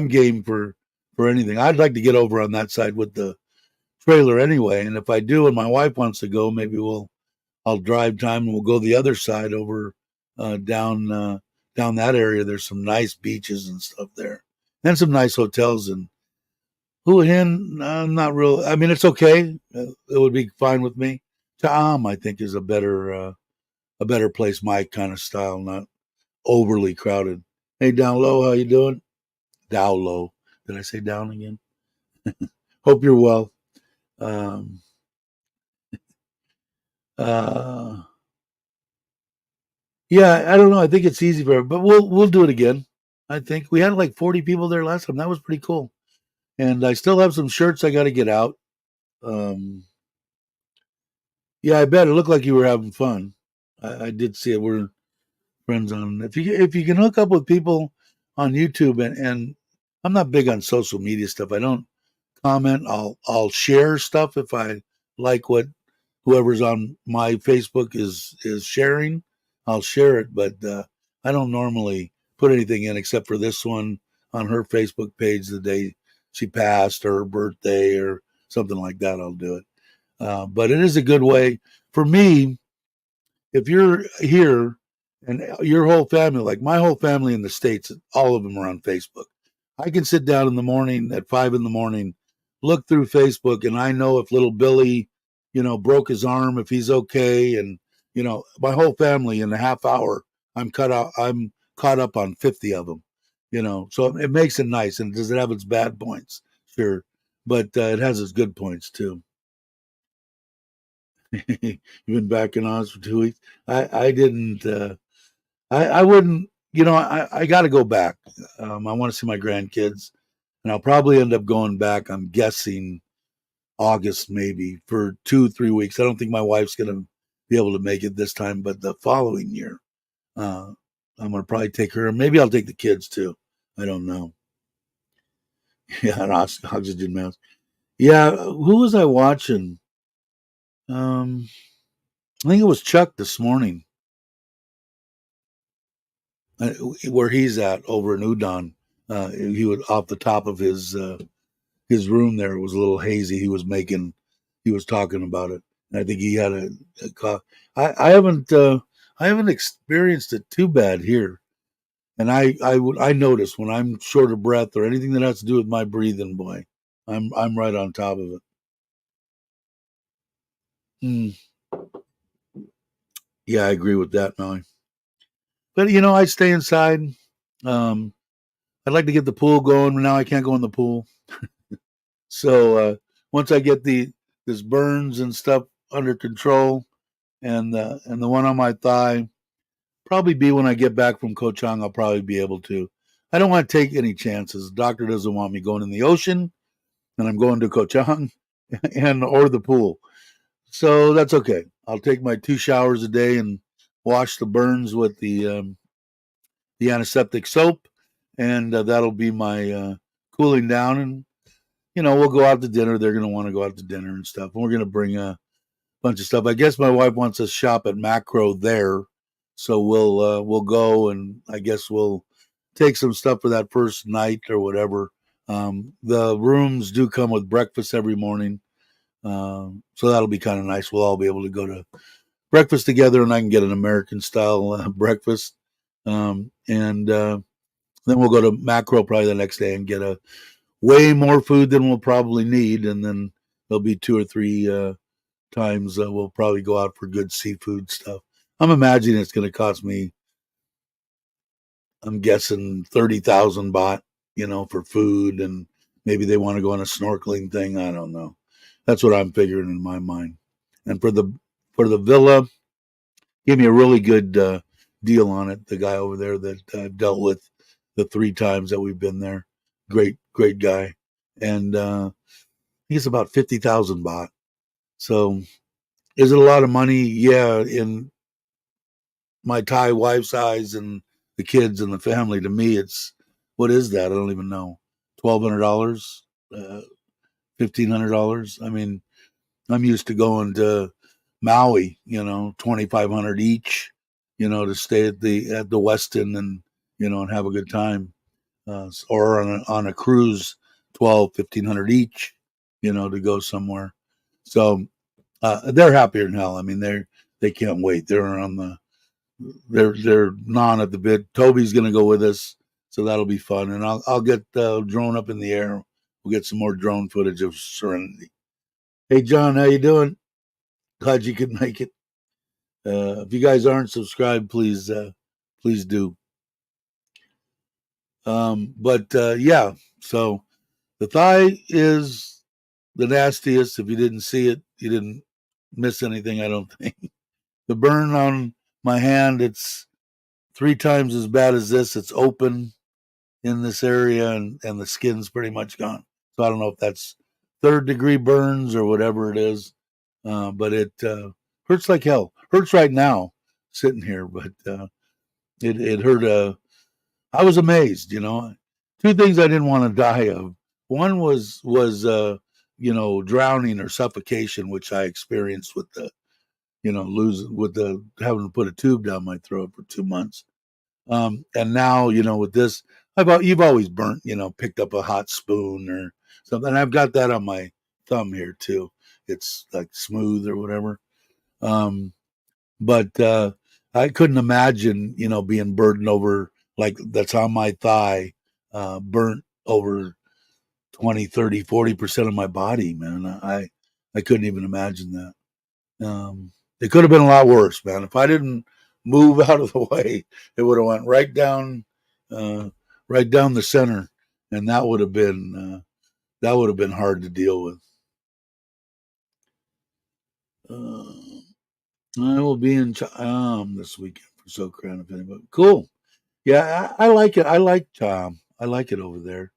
Speaker 1: game for anything. I'd like to get over on that side with the trailer anyway. And if I do, and my wife wants to go, maybe I'll drive time and we'll go the other side over down that area. There's some nice beaches and stuff there, and some nice hotels. And Hua Hin, not real. I mean, it's okay. It would be fine with me. Chaam, I think, is a better place, my kind of style, not overly crowded. Hey, down low, how you doing? Down low. Did I say down again? Hope you're well. Um, uh, yeah, I don't know. I think it's easy for, but we'll do it again. I think we had like 40 people there last time. That was pretty cool. And I still have some shirts I got to get out. Um, yeah, I bet it looked like you were having fun. I did see it. We're friends on. If you can hook up with people on YouTube, and I'm not big on social media stuff. I don't comment. I'll share stuff if I like what whoever's on my Facebook is sharing. I'll share it, but I don't normally put anything in except for this one on her Facebook page the day she passed or her birthday or something like that. I'll do it. But it is a good way for me. if you're here and your whole family, like my whole family in the States, all of them are on Facebook. I can sit down in the morning at 5 in the morning, look through Facebook, and I know if little Billy, broke his arm, if he's okay, and my whole family in a half hour, I'm caught up on 50 of them. So it makes it nice. And does it have its bad points? Sure, but it has its good points too. You've been back in Oz for 2 weeks. I didn't. I wouldn't. I got to go back. I want to see my grandkids, and I'll probably end up going back. I'm guessing August, maybe for 2, 3 weeks. I don't think my wife's going to be able to make it this time, but the following year, uh, I'm going to probably take her. Maybe I'll take the kids too. I don't know. Yeah, an oxygen mask. Yeah, who was I watching? Um, I think it was Chuck this morning, uh, where he's at over in Udon. He was off the top of his room there. It was a little hazy. He was talking about it. And I think he had a cough. I haven't experienced it too bad here. And I notice when I'm short of breath or anything that has to do with my breathing, boy, I'm right on top of it. Mm, yeah, I agree with that, Melly. But I stay inside. Um, I'd like to get the pool going, but now I can't go in the pool. So once I get this burns and stuff under control, and the one on my thigh, probably be when I get back from Koh Chang, I'll probably be able to. I don't want to take any chances. The doctor doesn't want me going in the ocean, and I'm going to Koh Chang and or the pool. So that's okay. I'll take my 2 showers a day and wash the burns with the antiseptic soap, and that'll be my cooling down. And we'll go out to dinner. They're going to want to go out to dinner and stuff. And we're going to bring a bunch of stuff. I guess my wife wants us to shop at Macro there, so we'll go, and I guess we'll take some stuff for that first night or whatever. The rooms do come with breakfast every morning, so that'll be kind of nice. We'll all be able to go to breakfast together, and I can get an American style breakfast, and then we'll go to Macro probably the next day and get a way more food than we'll probably need, and then there'll be 2 or 3 times we'll probably go out for good seafood stuff. I'm imagining it's going to cost me, I'm guessing 30,000 baht, for food, and maybe they want to go on a snorkeling thing. I don't know. That's what I'm figuring in my mind. And for the villa, gave me a really good deal on it. The guy over there that I've dealt with the 3 times that we've been there, great guy, and he's about 50,000 baht. So is it a lot of money? Yeah, in my Thai wife's eyes and the kids and the family, to me, it's what is that? I don't even know. $1,200, $1,500. I mean, I'm used to going to Maui, 2,500 each, to stay at the Westin and and have a good time, or on a cruise, 1,500 each, to go somewhere. So they're happier than hell. I mean, they can't wait. They're gnawing at the bit. Toby's going to go with us, so that'll be fun. And I'll get the drone up in the air. We'll get some more drone footage of Serenity. Hey John, how you doing? Glad you could make it. If you guys aren't subscribed, please do. But yeah, so the thigh is the nastiest. If you didn't see it, you didn't miss anything, I don't think. The burn on my hand, it's 3 times as bad as this. It's open in this area, and the skin's pretty much gone. So I don't know if that's third-degree burns or whatever it is, but it hurts like hell. Hurts right now sitting here, but it hurt. I was amazed. 2 things I didn't want to die of. One was drowning or suffocation, which I experienced with the losing with the having to put a tube down my throat for 2 months. And now, with this, you've always burnt, picked up a hot spoon or something. I've got that on my thumb here too. It's like smooth or whatever. Um, But I couldn't imagine, being burdened over like that's on my thigh, burnt over 20, 30, 40% of my body, man. I couldn't even imagine that. It could have been a lot worse, man. If I didn't move out of the way, it would have went uh, right down the center, and that would have been hard to deal with. Uh, I will be in this weekend for So Crown of Anybody. Cool. Yeah, I like it. I like I like it over there.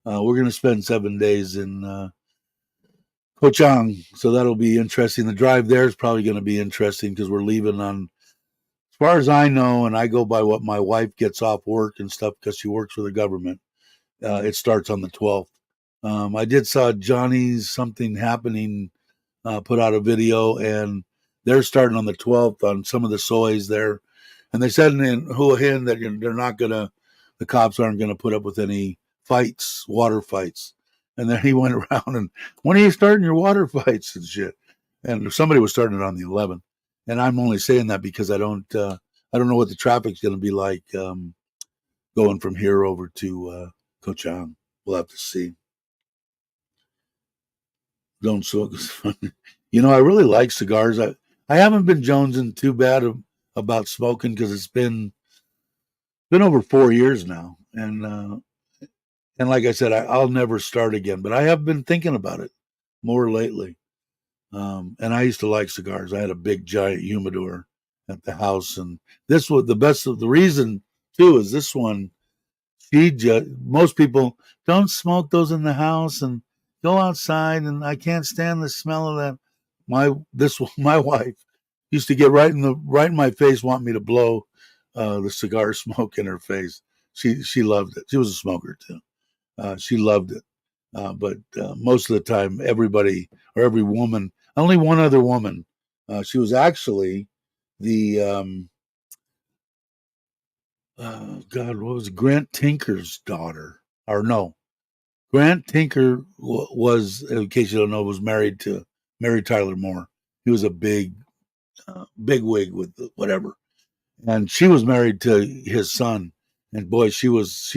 Speaker 1: We're gonna spend 7 days in Ho Chang, so that'll be interesting. The drive there is probably going to be interesting because we're leaving on, as far as I know, and I go by what my wife gets off work and stuff because she works for the government. It starts on the 12th. I did saw Johnny's Something Happening put out a video, and they're starting on the 12th on some of the soys there. And they said in Hua Hin that they're not going to, the cops aren't going to put up with any fights, water fights. And then he went around and, when are you starting your water fights and shit? And somebody was starting it on the 11th. And I'm only saying that because I don't know what the traffic's going to be like going from here over to Ko Chang. We'll have to see. Don't smoke is fun. I really like cigars. I haven't been jonesing too bad about smoking because it's been over 4 years now, and like I said, I'll never start again. But I have been thinking about it more lately. And I used to like cigars. I had a big giant humidor at the house, and this was the best of the reason too. Is this one most people don't smoke those in the house and go outside, and I can't stand the smell of that. My wife used to get right in my face, want me to blow the cigar smoke in her face. She loved it. She was a smoker too. She loved it. But most of the time, everybody or every woman, only one other woman, she was actually the God, what was it? Grant Tinker's daughter, or no, Grant Tinker was, in case you don't know, was married to Mary Tyler Moore. He was a big wig with whatever, and she was married to his son. And boy, she was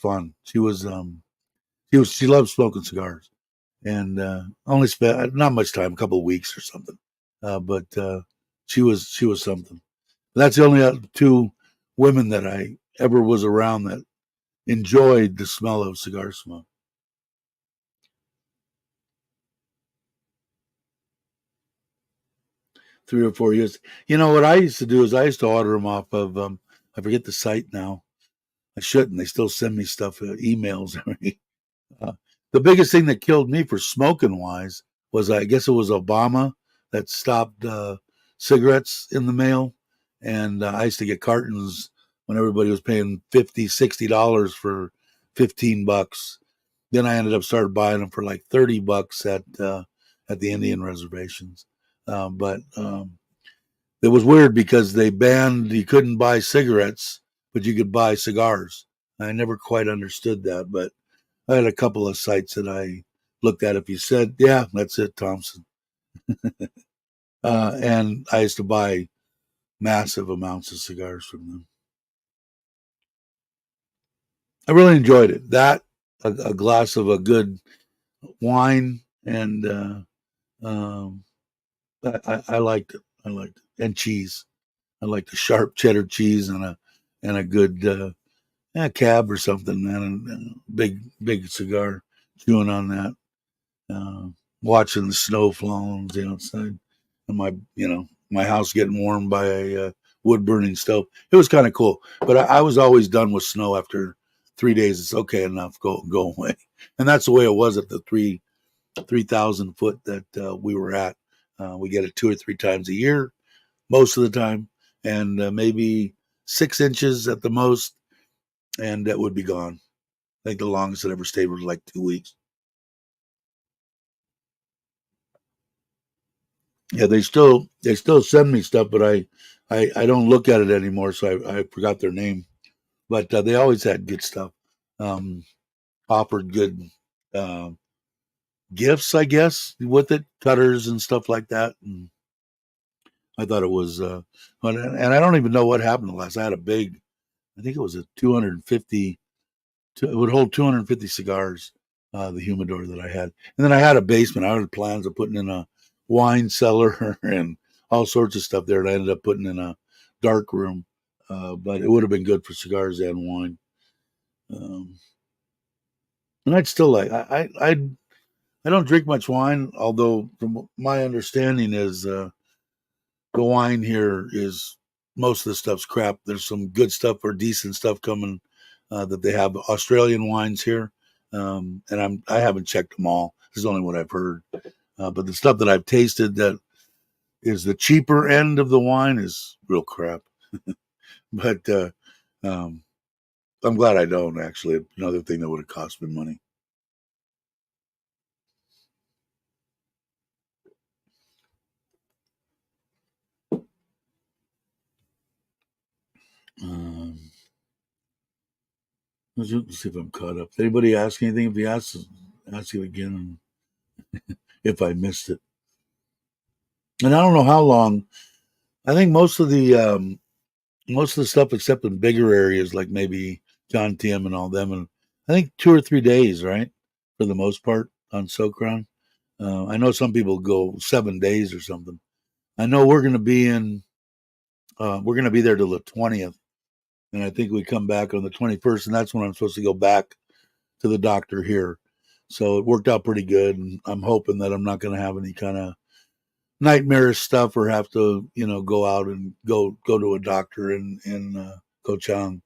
Speaker 1: fun. She loved smoking cigars, and only spent not much time, a couple of weeks or something. But she was something. That's the only two women that I ever was around that enjoyed the smell of cigar smoke. 3 or 4 years. What I used to do is I used to order them off of I forget the site now. I shouldn't. They still send me stuff, emails. uh, the biggest thing that killed me for smoking wise was, I guess it was Obama that stopped cigarettes in the mail, and I used to get cartons when everybody was paying $50, $60 for $15. Then I ended up started buying them for like $30 at the Indian reservations. But It was weird because they banned, you couldn't buy cigarettes, but you could buy cigars. I never quite understood that, but I had a couple of sites that I looked at. If you said, yeah, that's it, Thompson. And I used to buy massive amounts of cigars from them. I really enjoyed it. A glass of a good wine, and um, I liked it. I liked it. And cheese. I like the sharp cheddar cheese and a good cab or something, man. And big cigar, chewing on that, uh, watching the snow falling outside, and my house getting warmed by a wood burning stove. It was kind of cool, but I was always done with snow after 3 days. It's okay enough. Go away, and that's the way it was at the 3,000 foot that we were at. We get it 2 or 3 times a year, most of the time, and maybe 6 inches at the most, and that would be gone. I think the longest it ever stayed was like 2 weeks. Yeah, they still send me stuff, but I don't look at it anymore, so I forgot their name. But they always had good stuff. Um, Offered good uh, gifts, I guess, with it, cutters and stuff like that. And I thought it was, and I don't even know what happened to last. I had a big, I think it was a 250, it would hold 250 cigars, the humidor that I had. And then I had a basement. I had plans of putting in a wine cellar and all sorts of stuff there. And I ended up putting in a dark room, but it would have been good for cigars and wine. Um, and I'd still like, I don't drink much wine, although from my understanding is, the wine here is most of the stuff's crap. There's some good stuff or decent stuff coming, that they have Australian wines here, and I haven't checked them all. This is only what I've heard, but the stuff that I've tasted that is the cheaper end of the wine is real crap. But um, I'm glad I don't actually. Another thing that would have cost me money. Um, let's see if I'm caught up. Anybody ask anything? If you ask it again, if I missed it. And I don't know how long. I think most of the stuff, except in bigger areas like maybe John Tiem and all them, and I think 2 or 3 days, right, for the most part on Sokran. I know some people go 7 days or something. I know we're going to be there till the 20th, and I think we come back on the 21st, and that's when I'm supposed to go back to the doctor here. So it worked out pretty good, and I'm hoping that I'm not going to have any kind of nightmarish stuff or have to, go out and go to a doctor in Ko Chang.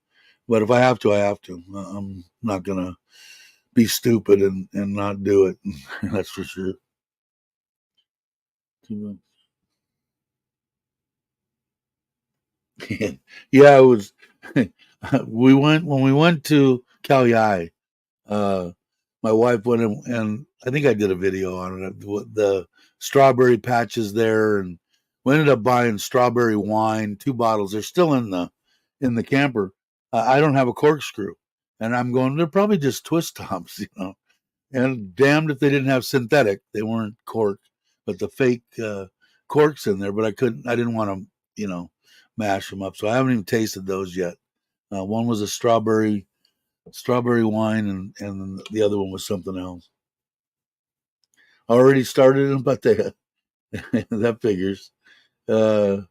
Speaker 1: But if I have to, I have to. I'm not gonna be stupid and not do it. That's for sure. Yeah, it was. We went to Kaohai. Uh, my wife went and I think I did a video on it. The strawberry patches there, and we ended up buying strawberry wine, 2 bottles. They're still in the camper. I don't have a corkscrew, and I'm going. They're probably just twist tops. And damned if they didn't have synthetic. They weren't cork, but the fake corks in there. But I couldn't. I didn't want to, mash them up. So I haven't even tasted those yet. One was a strawberry wine, and the other one was something else. Already started them, but they that figures. Uh,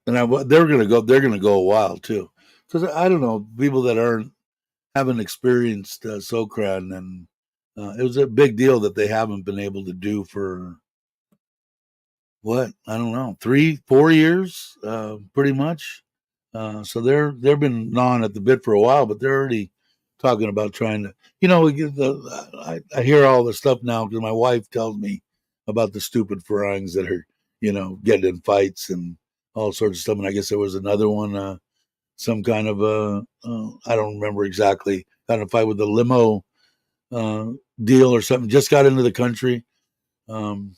Speaker 1: and they're gonna go. They're gonna go a while too, because I don't know people that haven't experienced Sokran, and it was a big deal that they haven't been able to do for what, I don't know, 3 4 years, pretty much. So they've been gnawing at the bit for a while, but they're already talking about trying to. I hear all the stuff now because my wife tells me about the stupid Farangs that are getting in fights and all sorts of stuff. And I guess there was another one, some kind of I don't remember exactly, kind of fight with a limo uh, deal or something. Just got into the country. Um,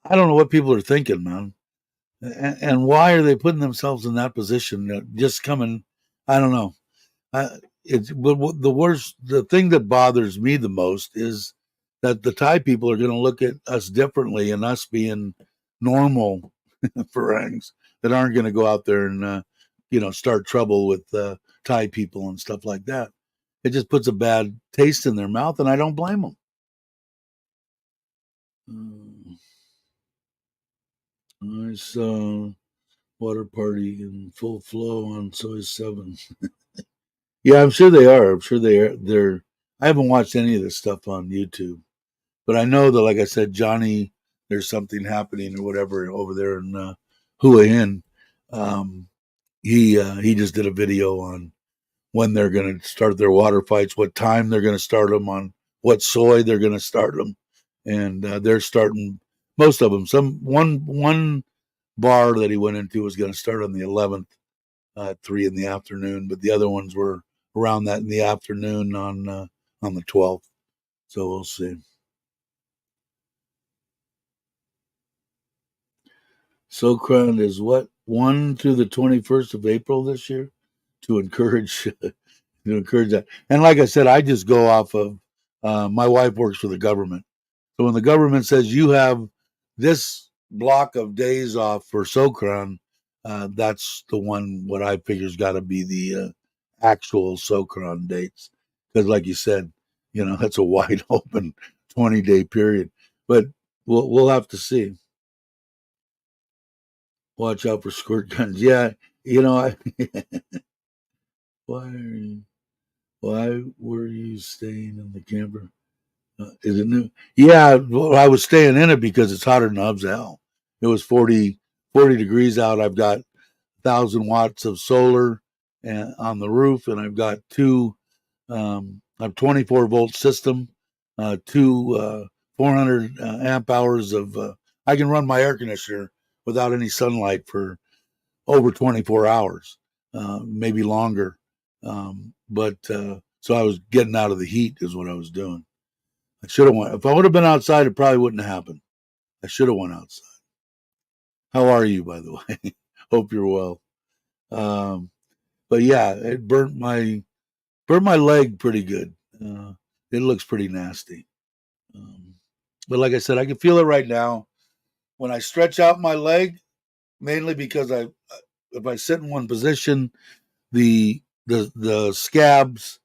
Speaker 1: I don't know what people are thinking, man. And why are they putting themselves in that position? Just coming, I don't know. It's the worst. The thing that bothers me the most is that the Thai people are going to look at us differently, and us being normal Farangs that aren't going to go out there and start trouble with Thai people and stuff like that. It just puts a bad taste in their mouth, and I don't blame them. I saw Water Party in full flow on Soy 7. Yeah, I'm sure they are. I'm sure they are. I haven't watched any of this stuff on YouTube, but I know that, like I said, Johnny, there's something happening or whatever over there in Hua Hin. Um, he just did a video on when they're going to start their water fights, what time they're going to start them, on what soy they're going to start them, and they're starting most of them. One bar that he went into was going to start on the 11th at 3 in the afternoon, but the other ones were around that in the afternoon on the 12th. So we'll see. Sokran is what, 1 to the 21st of April this year, to encourage that. And like I said, I just go off of my wife works for the government, So when the government says you have this block of days off for Sokran, that's the one what I figure's got to be the actual Sokran dates. Because, like you said, that's a wide open 20-day period. But we'll have to see. Watch out for squirt guns. Yeah, I why are you, why were you staying in the camper? Is it new? Yeah, well, I was staying in it because it's hotter than hubs hell. It was 40 degrees out. I've got 1,000 watts of solar on the roof, and I've got I have 24-volt system, two 400 amp hours of. I can run my air conditioner without any sunlight for over 24 hours, maybe longer. But so I was getting out of the heat, is what I was doing. I should have went. If I would have been outside, it probably wouldn't have happened. I should have went outside. How are you, by the way? Hope you're well. Um, but yeah, it burnt my leg pretty good. It looks pretty nasty. Um, but like I said, I can feel it right now when I stretch out my leg, mainly because if I sit in one position, the scabs,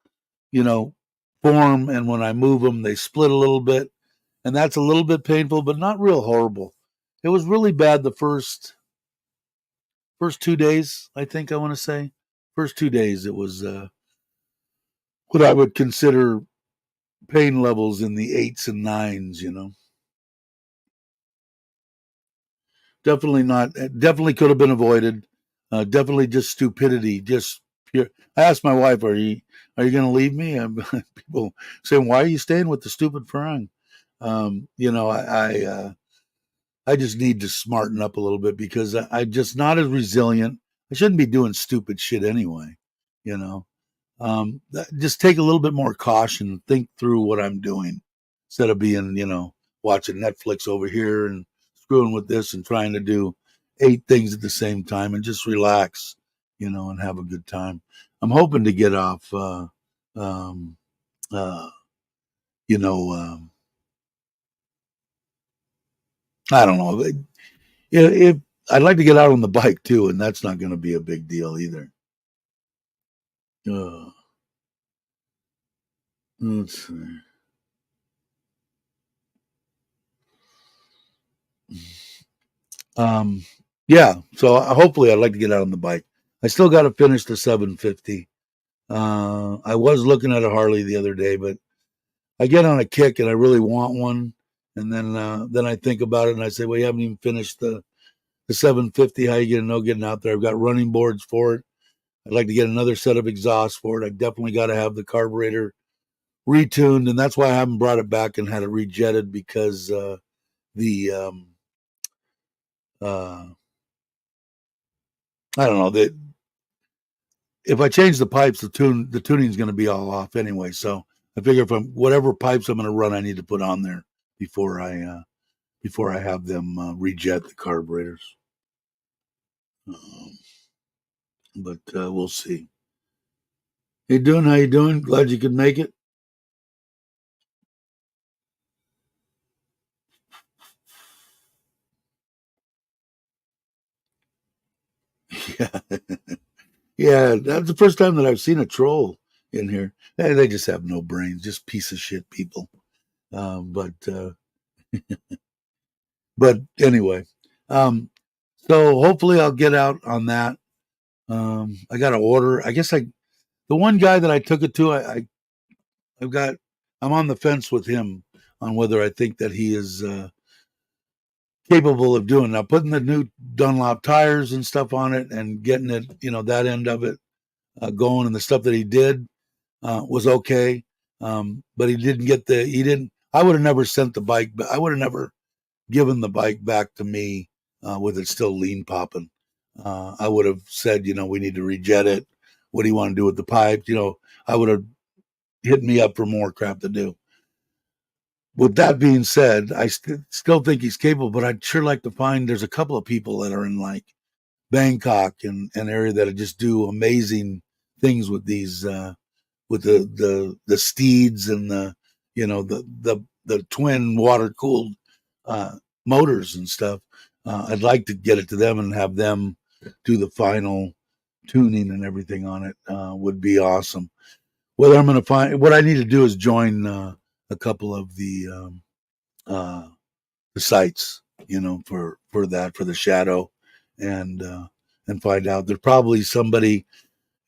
Speaker 1: you know, form, and when I move them, they split a little bit, and that's a little bit painful, but not real horrible. It was really bad the first 2 days. I think I want to say first 2 days. It was what I would consider pain levels in the eights and nines. Definitely not. Definitely could have been avoided. Definitely just stupidity. Just pure. I asked my wife, "Are you going to leave me?" People saying, "Why are you staying with the stupid Farang?" I just need to smarten up a little bit because I'm just not as resilient. I shouldn't be doing stupid shit anyway. You know, just take a little bit more caution and think through what I'm doing instead of being, watching Netflix over here and screwing with this and trying to do 8 things at the same time and just relax, and have a good time. I'm hoping to get off, um, uh, you know, I don't know. If I'd like to get out on the bike too, and that's not going to be a big deal either. Uh, let's see. Um, yeah, so hopefully I'd like to get out on the bike. I still got to finish the 750. I was looking at a Harley the other day, but I get on a kick and I really want one, and then I think about it and I say, well, you haven't even finished the 750. How you gonna know getting out there? I've got running boards for it. I'd like to get another set of exhausts for it. I definitely got to have the carburetor retuned, and that's why I haven't brought it back and had it rejetted because the uh, I don't know that if I change the pipes, the tuning's going to be all off anyway. So I figure if I'm whatever pipes I'm going to run, I need to put on there before I have them rejet the carburetors. Um, but we'll see. Hey, doing? How you doing? Glad you could make it. Yeah, yeah. That's the first time that I've seen a troll in here. They just have no brains, just piece of shit people. Um, but uh, but anyway, um, so hopefully I'll get out on that. I got to order. I guess the one guy that I took it to, I've got I'm on the fence with him on whether I think that he is capable of doing. Now putting the new Dunlop tires and stuff on it and getting it, that end of it going, and the stuff that he did was okay. But he didn't get he didn't. I would have never sent the bike, but I would have never given the bike back to me with it still lean popping. I would have said, we need to rejet it. What do you want to do with the pipe? I would have hit me up for more crap to do. With that being said, I still think he's capable, but I'd sure like to find there's a couple of people that are in like Bangkok and an area that just do amazing things with these with the steeds and the the twin water cooled motors and stuff. I'd like to get it to them and have them do the final tuning and everything on it. Would be awesome. Whether I'm going to find what I need to do is join a couple of the sites, for that, for the shadow, and find out. There's probably somebody.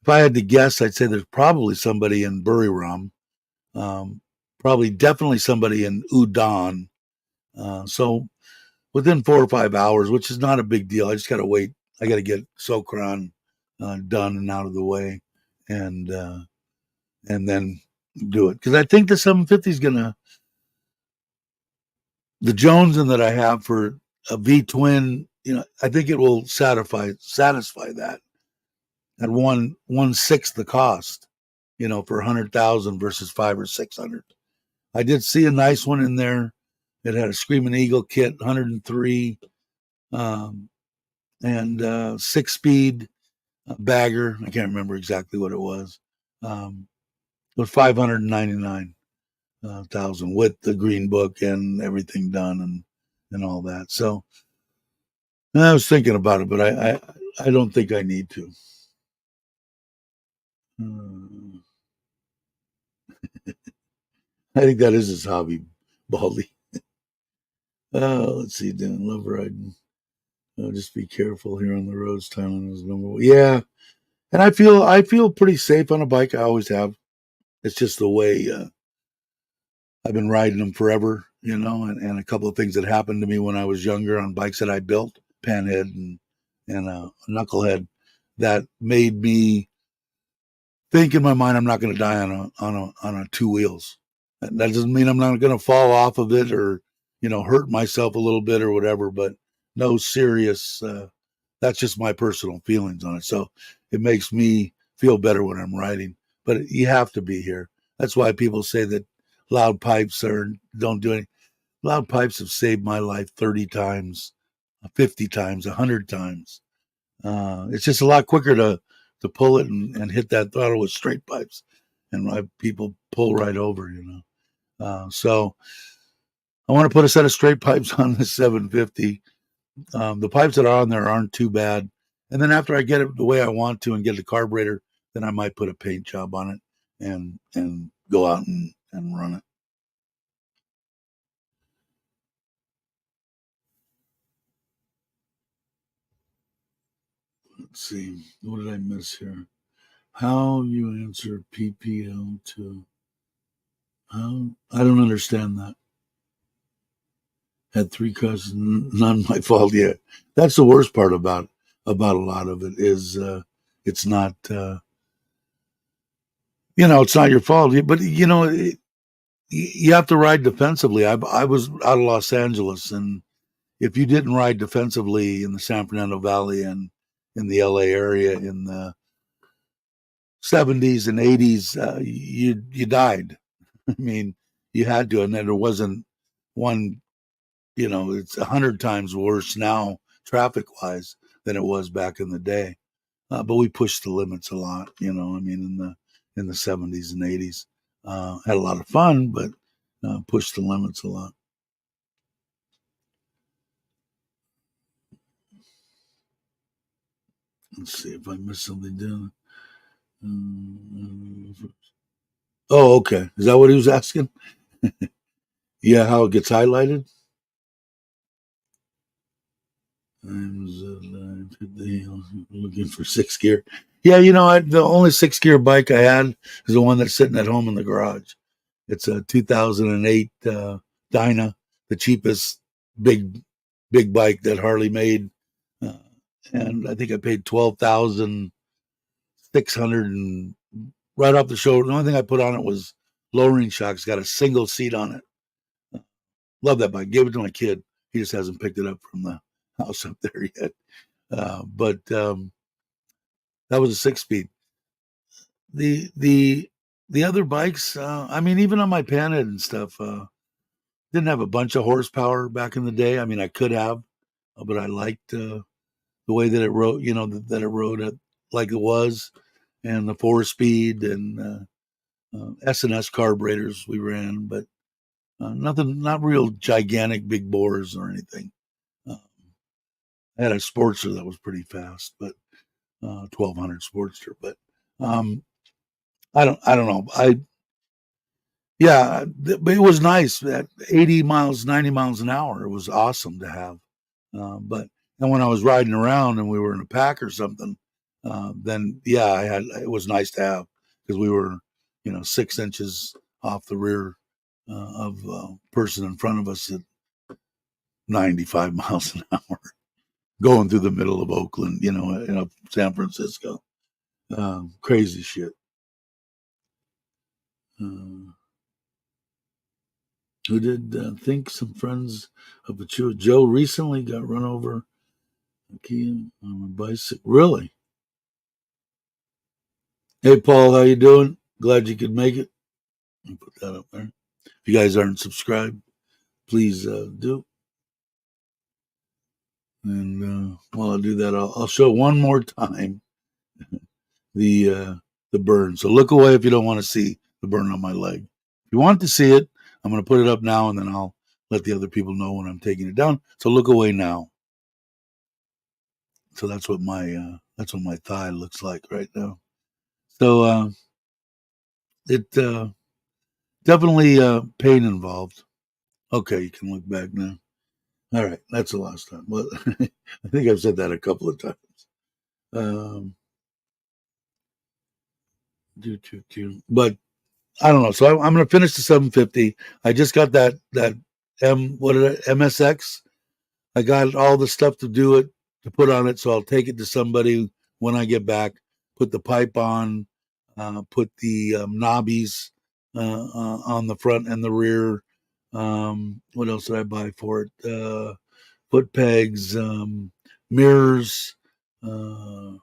Speaker 1: If I had to guess, I'd say there's probably somebody in Buriram, probably definitely somebody in Udon. So within 4 or 5 hours, which is not a big deal. I just got to wait. I got to get Sokran done and out of the way, and then do it, because I think the 750 is gonna, the Joneson that I have for a V twin. I think it will satisfy that at one sixth the cost. For 100,000 versus 5 or 600. I did see a nice one in there. It had a Screaming Eagle kit, 103, and 6-speed bagger. I can't remember exactly what it was. It was 599,000 with the green book and everything done and all that. So I was thinking about it, but I don't think I need to. I think that is his hobby, Baldy. Let's see, Dan, love riding. Just be careful here on the roads. Thailand is number one. Yeah, and I feel pretty safe on a bike. I always have. It's just the way I've been riding them forever, and a couple of things that happened to me when I was younger on bikes that I built, Panhead and Knucklehead, that made me think in my mind I'm not going to die on a two wheels. That doesn't mean I'm not going to fall off of it or hurt myself a little bit or whatever, but no serious. That's just my personal feelings on it. So it makes me feel better when I'm riding. But you have to be here. That's why people say that loud pipes don't do anything. Loud pipes have saved my life 30 times, 50 times, 100 times. It's just a lot quicker to pull it and hit that throttle with straight pipes, and people pull right over. So I want to put a set of straight pipes on the 750. The pipes that are on there aren't too bad. And then after I get it the way I want to and get the carburetor, then I might put a paint job on it and go out and run it. Let's see. What did I miss here? How you answer PPL to how? I don't understand that. Had 3 cars, none my fault. Yeah, that's the worst part about a lot of it is it's not it's not your fault. But you have to ride defensively. I was out of Los Angeles, and if you didn't ride defensively in the San Fernando Valley and in the LA area in the 70s and 80s, you died. I mean, you had to, and then there wasn't one. It's 100 times worse now, traffic wise, than it was back in the day. But we pushed the limits a lot. I mean, in the 70s and 80s, had a lot of fun, but pushed the limits a lot. Let's see if I missed something down. Oh, okay. Is that what he was asking? Yeah, how it gets highlighted? I'm looking for 6 gear. Yeah, the only 6 gear bike I had is the one that's sitting at home in the garage. It's a 2008 Dyna, the cheapest big bike that Harley made, uh, and I think I paid 12,600, and right off the shoulder. The only thing I put on it was lowering shocks. Got a single seat on it. Love that bike. Gave it to my kid. He just hasn't picked it up from the house up there yet. But that was a 6-speed. The other bikes, I mean, even on my Panhead and stuff, didn't have a bunch of horsepower back in the day. I mean, I could have, but I liked the way that it rode. That it rode it like it was, and the 4-speed and S&S carburetors we ran. But Nothing, not real gigantic big bores or anything. Uh, I had a Sportster that was pretty fast, but 1200 Sportster. But um, I don't know. Yeah, but it was nice at 80 miles, 90 miles an hour. It was awesome to have. But and when I was riding around and we were in a pack or something, then yeah, it was nice to have because we were, 6 inches off the rear of person in front of us at 95 miles an hour, going through the middle of Oakland, San Francisco. Crazy shit. Uh, who did think some friends of the Joe recently got run over on a bicycle. Really? Hey, Paul, how you doing? Glad you could make it. I'll put that up there. If you guys aren't subscribed, please do. And while I do that, I'll show one more time the burn. So look away if you don't want to see the burn on my leg. If you want to see it, I'm going to put it up now, and then I'll let the other people know when I'm taking it down. So look away now. So that's what my thigh looks like right now. So it definitely pain involved. Okay, you can look back now. All right, that's the last time. Well, I think I've said that a couple of times. Um, but I don't know. So I'm going to finish the 750. I just got that MSX. I got all the stuff to do it, to put on it. So I'll take it to somebody when I get back. Put the pipe on. Put the knobbies on the front and the rear. What else did I buy for it? Foot pegs, mirrors, and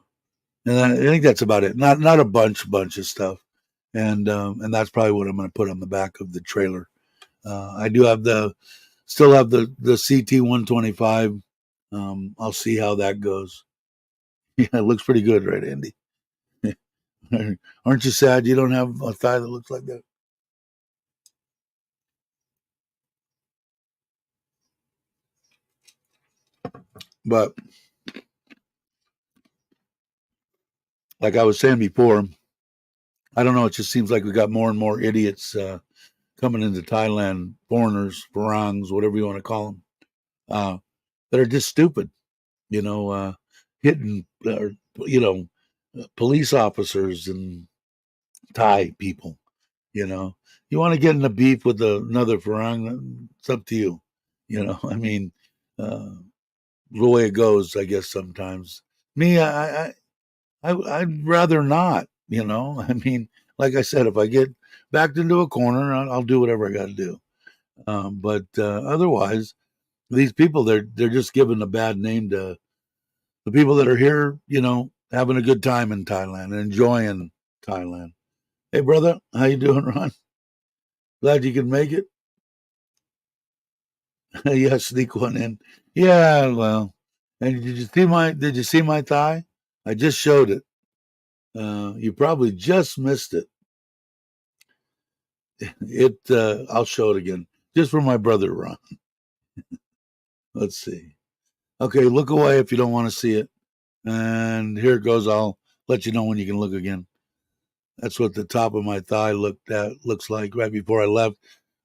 Speaker 1: I think that's about it. Not a bunch of stuff, and that's probably what I'm going to put on the back of the trailer. I do have still have the CT 125. I'll see how that goes. Yeah, it looks pretty good, right, Andy? Aren't you sad you don't have a thigh that looks like that? But like I was saying before, I don't know. It just seems like we got more and more idiots coming into Thailand, foreigners, Farangs, whatever you want to call them, that are just stupid. Hitting, police officers and Thai people. You want to get in a beef with another Farang, it's up to you. I mean, uh, the way it goes, I guess sometimes. Me, I'd rather not. I mean, like I said, if I get backed into a corner, I'll do whatever I got to do. But otherwise, these people, they're just giving a bad name to the people that are here. Having a good time in Thailand and enjoying Thailand. Hey, brother, how you doing, Ron? Glad you could make it. Yeah, sneak one in. Yeah, well. And did you see my thigh? I just showed it. You probably just missed it. I'll show it again. Just for my brother, Ron. Let's see. Okay, look away if you don't want to see it. And here it goes. I'll let you know when you can look again. That's what the top of my thigh looks like right before I left,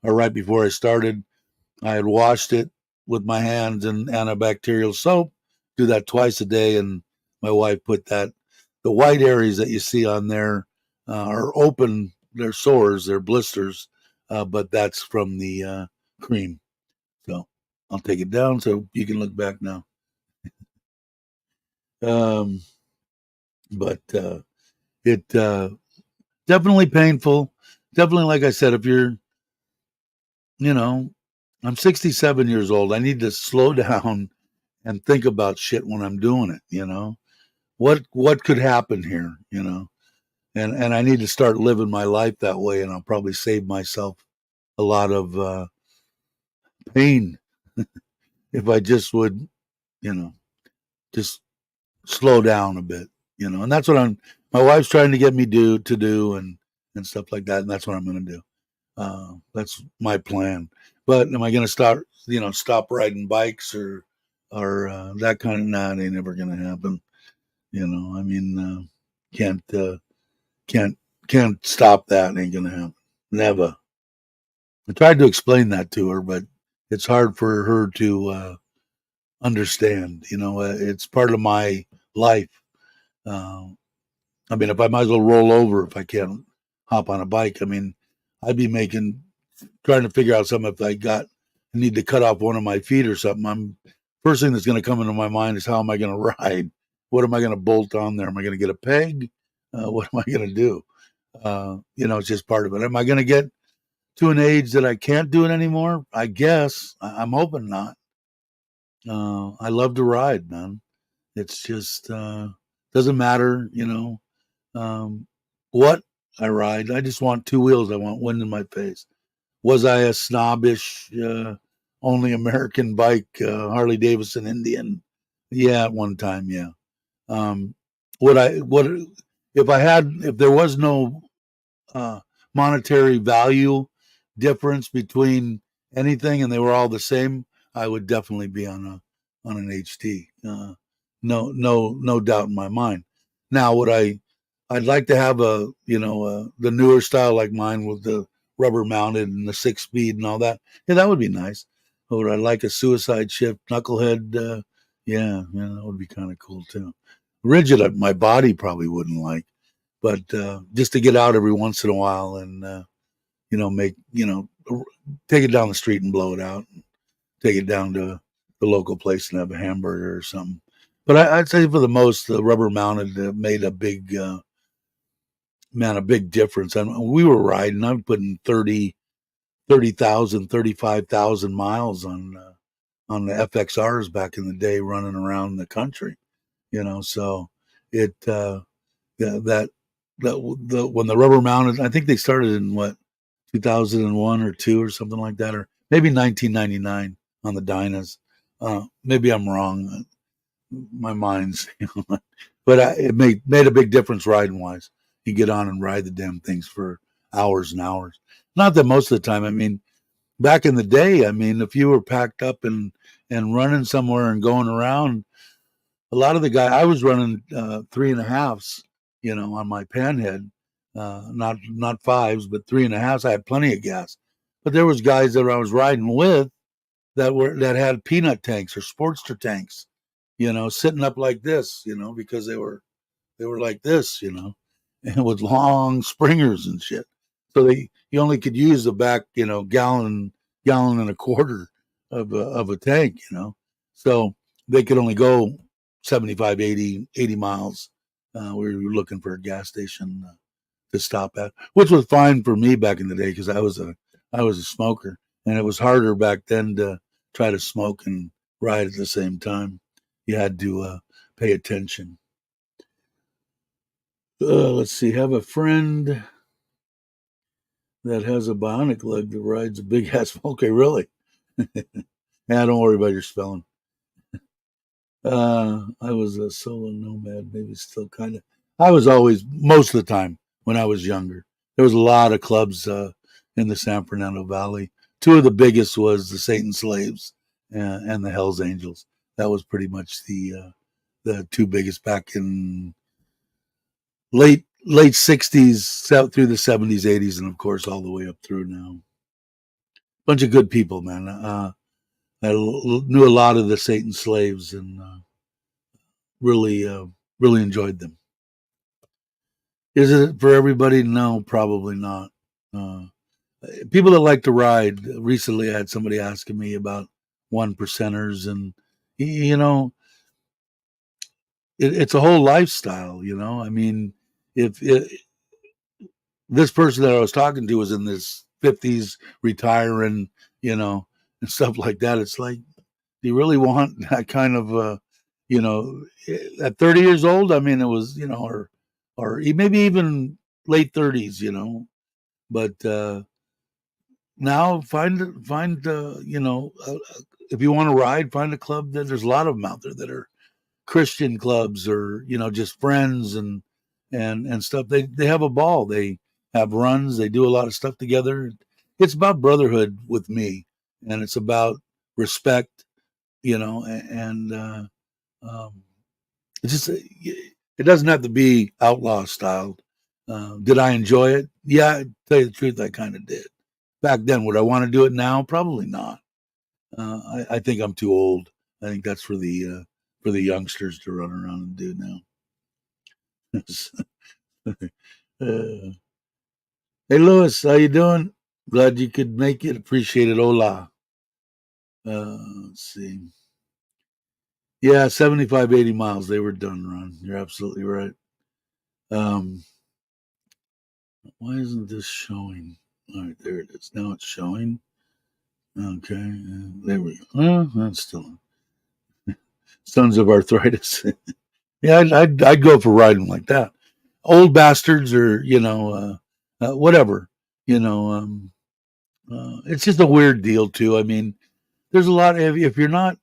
Speaker 1: or right before I started. I had washed it with my hands and antibacterial soap. Do that twice a day, and my wife put the white areas that you see on there are open. They're sores, they're blisters, but that's from the cream. So I'll take it down so you can look back now. Um, but it definitely painful. Definitely, like I said, if you're, you know, I'm 67 years old. I need to slow down and think about shit when I'm doing it. What could happen here? And I need to start living my life that way, and I'll probably save myself a lot of pain if I just would, just slow down a bit. And that's what my wife's trying to get me to do and stuff like that, and that's what I'm going to do. That's my plan. But am I going to stop riding bikes or that kind of? Nah, it ain't never going to happen. I mean, can't can't can't stop that. It ain't going to happen. Never. I tried to explain that to her, but it's hard for her to understand. It's part of my life. Uh, I mean, if I might as well roll over if I can't hop on a bike. I mean, I'd be trying to figure out something if I need to cut off one of my feet or something. First thing that's going to come into my mind is how am I going to ride? What am I going to bolt on there? Am I going to get a peg? What am I going to do? It's just part of it. Am I going to get to an age that I can't do it anymore? I guess. I'm hoping not. I love to ride, man. It's just doesn't matter, what I ride. I just want two wheels. I want wind in my face. Was I a snobbish, only American bike, Harley Davidson Indian? Yeah, at one time, yeah. Um, what if there was no uh, monetary value difference between anything and they were all the same, I would definitely be on an HT. No doubt in my mind. Now, I'd like to have the newer style like mine with the rubber mounted and the 6-speed and all that. Yeah, that would be nice. Or I'd like a suicide shift knucklehead. Yeah, that would be kind of cool too. Rigid, my body probably wouldn't like, but just to get out every once in a while and make take it down the street and blow it out, and take it down to the local place and have a hamburger or something. But I'd say for the most, the rubber mounted made a big difference. And we were riding. I'm putting 30,000, 35,000 miles on the FXRs back in the day, running around the country. So it that when the rubber mounted, I think they started in 2001 or two or something like that, or maybe 1999 on the Dynas. Maybe I'm wrong. My mind's, but it made a big difference riding wise. You get on and ride the damn things for hours and hours. Not that most of the time. I mean, back in the day, I mean, if you were packed up and running somewhere and going around, a lot of the guy I was running 3.5s, on my panhead, not fives, but 3.5s. I had plenty of gas, but there was guys that I was riding with that had peanut tanks or Sportster tanks, sitting up like this, because they were like this, and with long springers and shit. So you only could use the back, gallon and a quarter of a tank, So they could only go 75, 80 miles. We were looking for a gas station to stop at, which was fine for me back in the day because I was a smoker, and it was harder back then to try to smoke and ride at the same time. You had to pay attention. Let's see. Have a friend that has a bionic leg that rides a big ass. Okay, really? Yeah, don't worry about your spelling. I was a solo nomad, maybe still kind of. I was always, most of the time when I was younger, there was a lot of clubs in the San Fernando Valley. Two of the biggest was the Satan Slaves and the Hells Angels. That was pretty much the two biggest back in late 60s through the 70s, 80s, and of course all the way up through now. Bunch of good people, man. I knew a lot of the Satan Slaves and really enjoyed them. Is it for everybody? No, probably not. Uh, People that like to ride. Recently, I had somebody asking me about 1%ers, and you know, it's a whole lifestyle. I mean, if this person that I was talking to was in his 50s, retiring, and stuff like that, it's like, do you really want that kind of, at 30 years old? I mean, it was, or maybe even late 30s, but now find if you want to ride, find a club that there's a lot of them out there that are Christian clubs or just friends and stuff. They have a ball. They have runs. They do a lot of stuff together. It's about brotherhood with me, and it's about respect, and um, it just it doesn't have to be outlaw style. Did I enjoy it? Yeah, to tell you the truth, I kind of did back then. Would I want to do it now? Probably not. I think I'm too old. I think that's for the youngsters to run around and do now. uh, hey, Lewis, how you doing? Glad you could make it. Appreciate it. Hola. Let's see. Yeah, 75, 80 miles. They were done, Ron. You're absolutely right. Um, why isn't this showing? All right, there it is. Now it's showing. Okay, there we go. Well, that's still Sons of Arthritis. Yeah, I'd go for riding like that. Old bastards, or whatever. You know, it's just a weird deal too. I mean, there's a lot. If you're not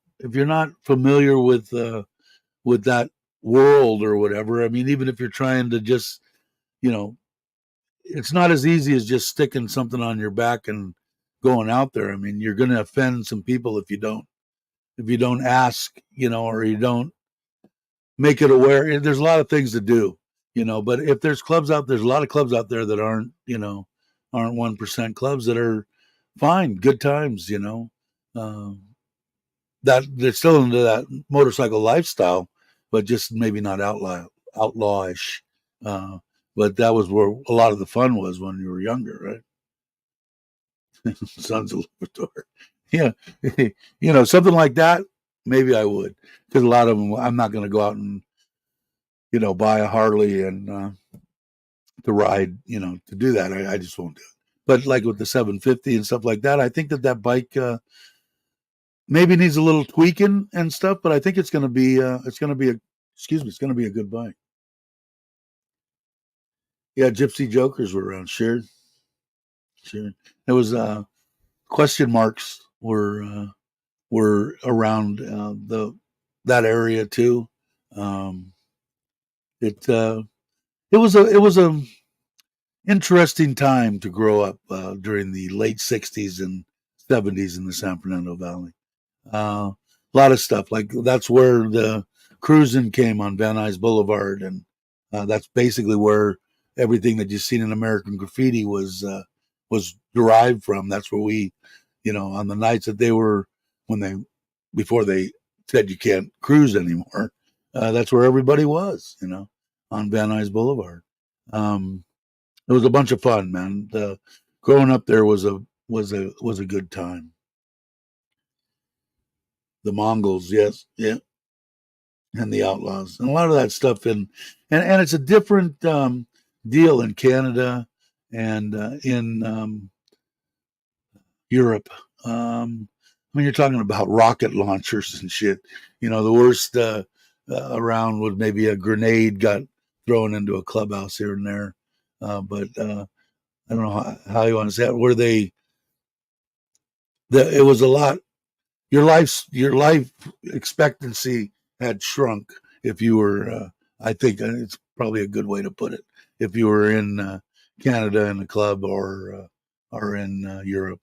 Speaker 1: familiar with that world or whatever, I mean, even if you're trying to just, you know, it's not as easy as just sticking something on your back and going out there. I mean, you're going to offend some people if you don't ask, or you don't make it aware. There's a lot of things to do, but if there's a lot of clubs out there that aren't 1% clubs that are fine, good times, um, that they're still into that motorcycle lifestyle, but just maybe not outlawish. Uh, but that was where a lot of the fun was when you were younger, right? Sons of Libertor. Yeah. Something like that. Maybe I would, because a lot of them, I'm not going to go out and, buy a Harley and, to ride, to do that. I just won't do it. But like with the 750 and stuff like that, I think that bike, maybe needs a little tweaking and stuff, but I think it's going to be a good bike. Yeah, Gypsy Jokers were around. Sure, sure. There was question marks were around the that area too. Um, it it was a interesting time to grow up during the late '60s and '70s in the San Fernando Valley. A lot of stuff like that's where the cruising came on Van Nuys Boulevard, and that's basically where everything that you've seen in American Graffiti was derived from. That's where we, on the nights that they were when they before they said you can't cruise anymore. That's where everybody was, on Van Nuys Boulevard. Um, it was a bunch of fun, man. Growing up there was a good time. The Mongols, yes, yeah, and the Outlaws, and a lot of that stuff. And it's a different deal in Canada and in Europe. I mean, you're talking about rocket launchers and shit. The worst around would maybe a grenade got thrown into a clubhouse here and there. But I don't know how you want to say it. It was a lot. Your life expectancy had shrunk if you were. I think it's probably a good way to put it. If you were in Canada in a club or in Europe.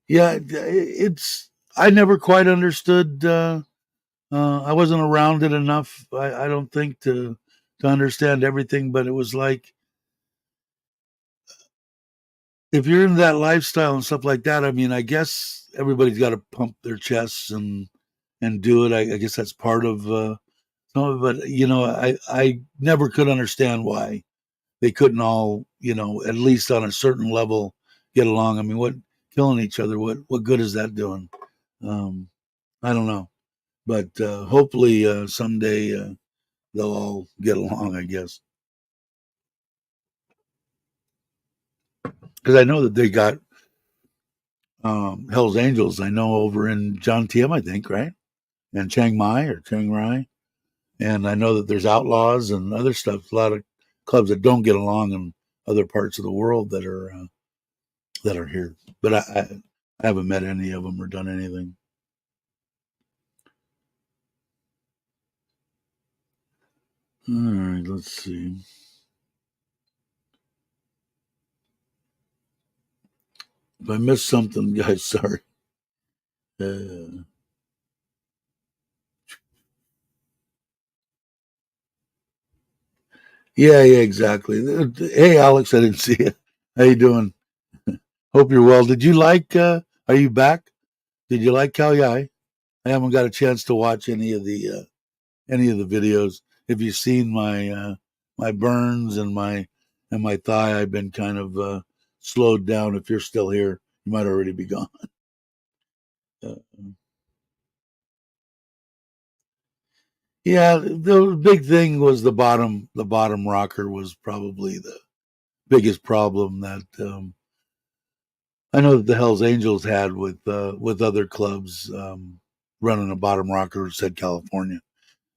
Speaker 1: Yeah, it's. I never quite understood. I wasn't around it enough. I don't think to understand everything, but it was like if you're in that lifestyle and stuff like that. I mean, I guess everybody's got to pump their chests and do it. I guess that's part of some of it. But I never could understand why they couldn't all, at least on a certain level, get along. I mean, what killing each other? What good is that doing? Um, I don't know, but hopefully someday they'll all get along. I guess because I know that they got Hell's Angels. I know over in John Tiem, I think, right, and Chiang Mai or Chiang Rai. And I know that there's outlaws and other stuff. A lot of clubs that don't get along in other parts of the world that are here. But I haven't met any of them or done anything. All right, let's see. If I missed something, guys, sorry. Uh, yeah, exactly. Hey, Alex, I didn't see you. How you doing? Hope you're well. Did you like? Are you back? Did you like Cal? I haven't got a chance to watch any of the videos. Have you seen my burns and my thigh? I've been kind of slowed down. If you're still here, you might already be gone. Uh, yeah, the big thing was the bottom rocker was probably the biggest problem that I know that the Hell's Angels had with other clubs running a bottom rocker. Said California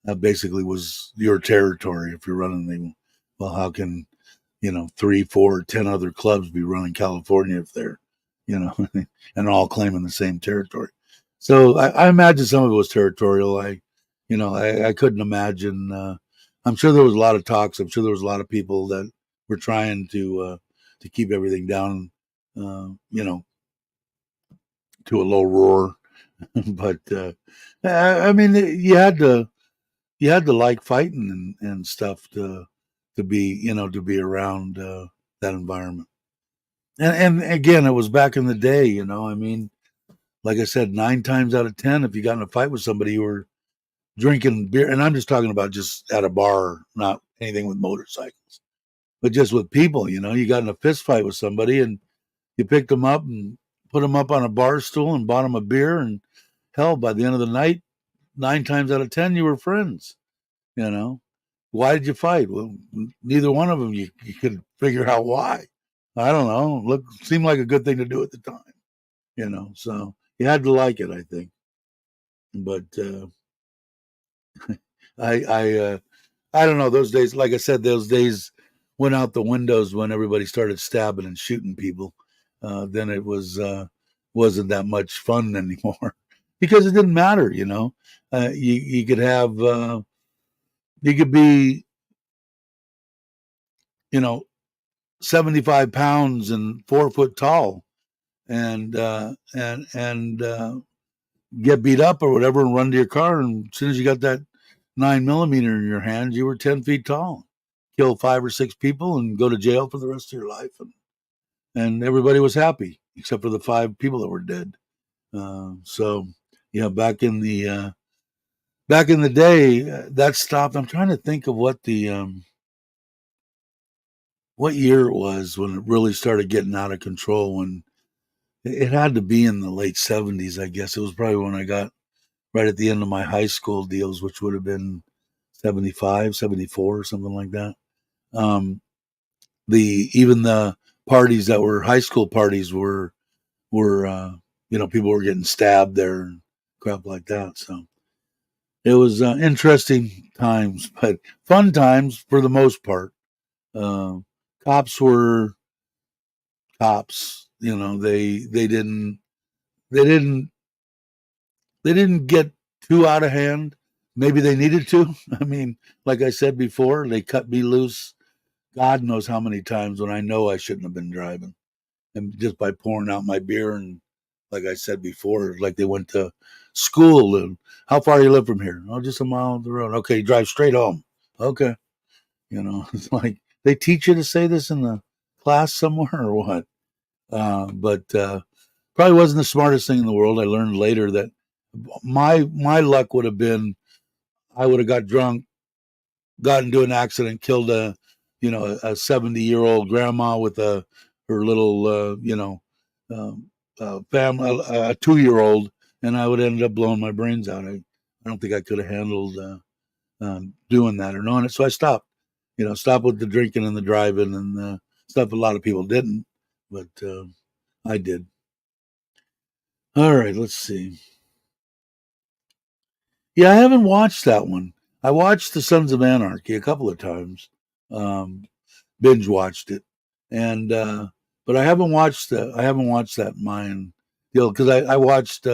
Speaker 1: that basically was your territory if you're running the. Well, how can 3, 4, 10 other clubs be running California if they're, you know, and all claiming the same territory. So I imagine some of it was territorial. I couldn't imagine. I'm sure there was a lot of talks. I'm sure there was a lot of people that were trying to keep everything down, you know, to a low roar. But I mean, you had to like fighting and stuff to be to be around that environment. And again, it was back in the day. I mean, like I said, 9 times out of 10, if you got in a fight with somebody, you were drinking beer, and I'm just talking about just at a bar, not anything with motorcycles, but just with people. You got in a fist fight with somebody, and you picked them up and put them up on a bar stool and bought them a beer, and hell, by the end of the night, 9 times out of 10, you were friends. You know, why did you fight? Well, neither one of them you could figure out why. I don't know. Look, seemed like a good thing to do at the time. So you had to like it, I think. But I I I don't know. Those days, like I said, those days went out the windows when everybody started stabbing and shooting people. Then it wasn't that much fun anymore because it didn't matter. You could have you could be you know 75 pounds and 4 foot tall and get beat up or whatever and run to your car. And as soon as you got that 9 millimeter in your hand, you were 10 feet tall, kill 5 or 6 people and go to jail for the rest of your life. And everybody was happy except for the 5 people that were dead. So yeah, back in the day, that stopped. I'm trying to think of what year it was when it really started getting out of control. When it had to be in the late 70s, I guess. It was probably when I got right at the end of my high school deals, which would have been 75, 74, or something like that. Um, even the parties that were high school parties were people were getting stabbed there and crap like that. So it was interesting times, but fun times for the most part. Uh, Cops were cops. They didn't they didn't get too out of hand. Maybe they needed to. I mean, like I said before, they cut me loose. God knows how many times when I know I shouldn't have been driving, and just by pouring out my beer and, like I said before, like they went to school. And how far you live from here? Oh, just a mile up the road. Okay, drive straight home. Okay, it's like they teach you to say this in the class somewhere or what. But probably wasn't the smartest thing in the world. I learned later that my luck would have been I would have got drunk, got into an accident, killed a 70-year-old grandma with her little family, a 2-year-old, and I would end up blowing my brains out. I don't think I could have handled doing that or knowing it, so I stopped. Stopped with the drinking and the driving and stuff. A lot of people didn't, but I did. All right, let's see. Yeah, I haven't watched that one. I watched The Sons of Anarchy a couple of times. Um, Binge watched it, and but I haven't watched that Mayan deal because I watched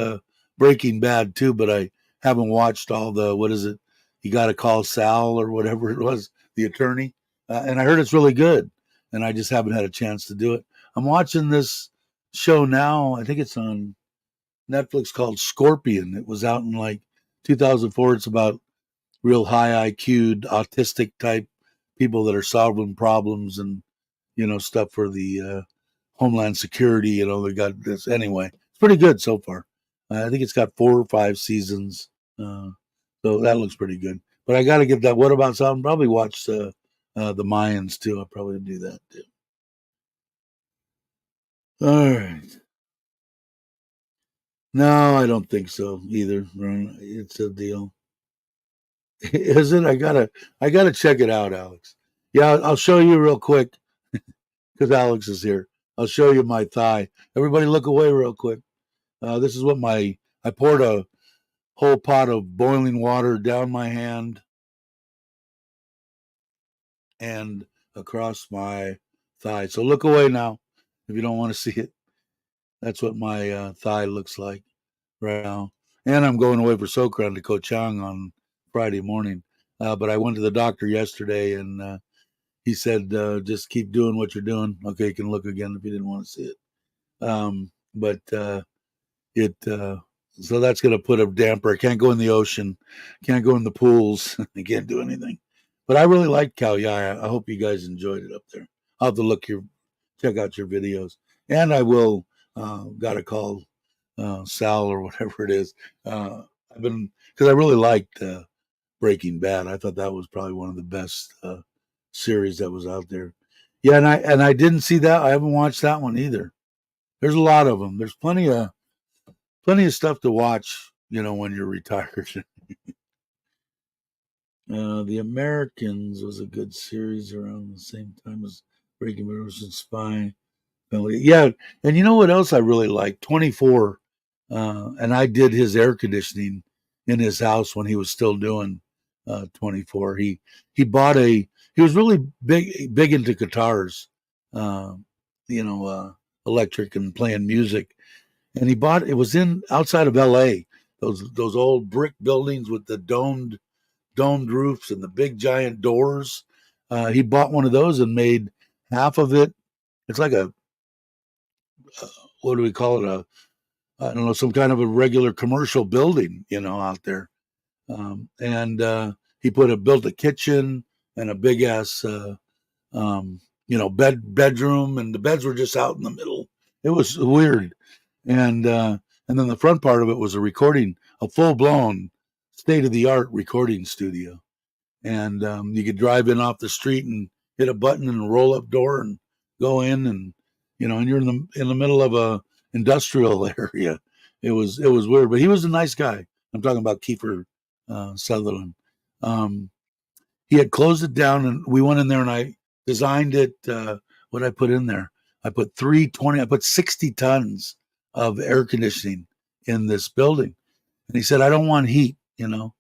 Speaker 1: Breaking Bad too, but I haven't watched all the what is it? You got to call Sal or whatever it was, the attorney, and I heard it's really good, and I just haven't had a chance to do it. I'm watching this. show now. I think it's on Netflix called Scorpion. It was out in like 2004. It's about real high IQ'd autistic type people that are solving problems and stuff for the Homeland Security. They got this anyway. It's pretty good so far. I think it's got 4 or 5 seasons, uh, so that looks pretty good. But I got to get that. What about something? Probably watch the Mayans too. I'll probably do that too. All right. No, I don't think so either. Ron. It's a deal. Is it? I gotta check it out, Alex. Yeah, I'll show you real quick because Alex is here. I'll show you my thigh. Everybody, look away real quick. This is what I poured a whole pot of boiling water down my hand and across my thigh. So look away now if you don't want to see it. That's what my thigh looks like right now. And I'm going away for Sokran to Koh Chang on Friday morning. But I went to the doctor yesterday and he said, just keep doing what you're doing. Okay, you can look again if you didn't want to see it. But it so that's going to put a damper. I can't go in the ocean, can't go in the pools. I can't do anything. But I really like Khao Yai. I hope you guys enjoyed it up there. I'll have to check out your videos, and I will. Got to call Sal or whatever it is. I've been because I really liked Breaking Bad. I thought that was probably one of the best series that was out there. Yeah, and I didn't see that. I haven't watched that one either. There's a lot of them. There's plenty of stuff to watch. When you're retired. The Americans was a good series around the same time as Breaking Bad and Spy. Yeah, and you know what else I really like? 24. And I did his air conditioning in his house when he was still doing 24. He bought he was really big into guitars, uh, you know, uh, electric and playing music. And it was in outside of L.A. Those old brick buildings with the domed roofs and the big giant doors. He bought one of those and made half of it. It's like what do we call it? I don't know, some kind of a regular commercial building, out there. And he built a kitchen and a big ass, bedroom, and the beds were just out in the middle. It was weird. And then the front part of it was a full blown state of the art recording studio. And you could drive in off the street and hit a button and a roll up door and go in, and and you're in the middle of a industrial area. It was weird, but he was a nice guy. I'm talking about Kiefer Sutherland. Um, he had closed it down, and we went in there, and I designed it. What I put in there, I put 320. I put 60 tons of air conditioning in this building, and he said, "I don't want heat," And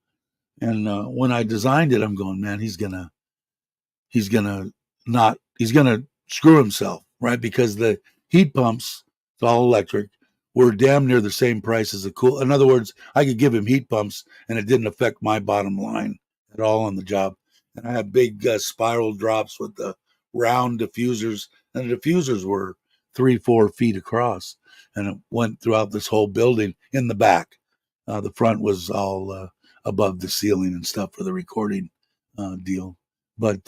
Speaker 1: when I designed it, I'm going, man, he's gonna he's gonna screw himself, right? Because the heat pumps, it's all electric, were damn near the same price as the cool. In other words, I could give him heat pumps, and it didn't affect my bottom line at all on the job. And I had big spiral drops with the round diffusers, and the diffusers were 3, 4 feet across, and it went throughout this whole building in the back. The front was all above the ceiling and stuff for the recording deal. But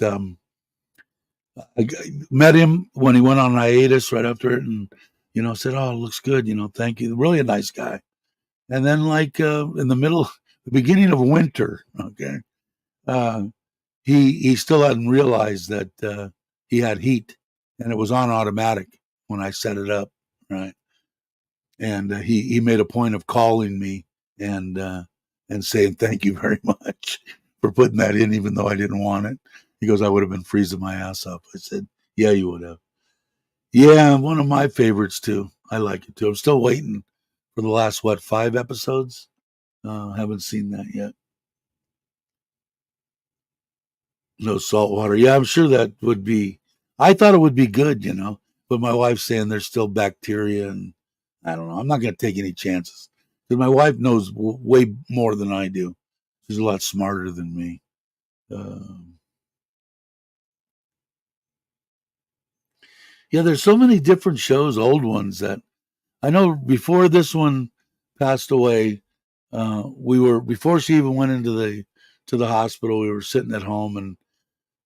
Speaker 1: I met him when he went on hiatus right after it, and said, "Oh, it looks good. Thank you." Really a nice guy. And then, like in the beginning of winter, okay, uh, he still hadn't realized that he had heat, and it was on automatic when I set it up, right? And he made a point of calling me and saying thank you very much for putting that in, even though I didn't want it. He goes, "I would have been freezing my ass off." I said, "Yeah, you would have." Yeah, one of my favorites too. I like it too. I'm still waiting for the last 5 episodes. Haven't seen that yet. No salt water. Yeah, I'm sure that would be. I thought it would be good, but my wife's saying there's still bacteria, and I don't know. I'm not going to take any chances because my wife knows way more than I do. She's a lot smarter than me. Um, Yeah, there's so many different shows, old ones that I know before this one passed away, we were before she even went into the hospital, we were sitting at home and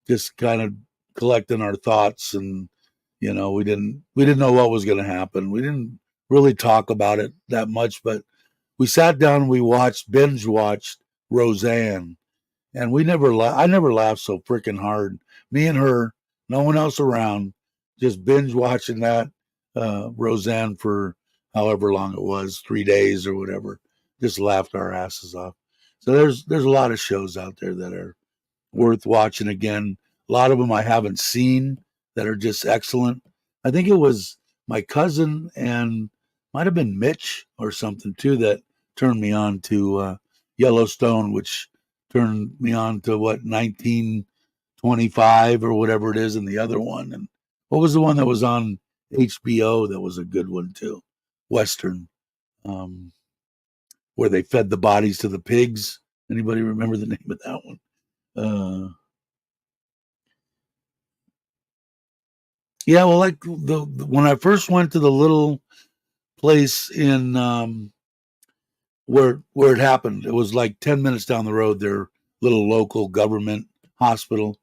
Speaker 1: just kind of collecting our thoughts, and we didn't know what was going to happen. We didn't really talk about it that much, but we sat down and we binge watched Roseanne, and I never laughed so freaking hard. Me and her, no one else around, just binge watching that Roseanne for however long it was, 3 days or whatever. Just laughed our asses off. So there's a lot of shows out there that are worth watching again. A lot of them I haven't seen that are just excellent. I think it was my cousin and might have been Mitch or something too that turned me on to Yellowstone, which turned me on to what 1925 or whatever it is, and the other one. And what was the one that was on HBO that was a good one too? Western, um, where they fed the bodies to the pigs. Anybody remember the name of that one? Yeah, well, like when I first went to the little place in where it happened, it was like 10 minutes down the road. Their little local government hospital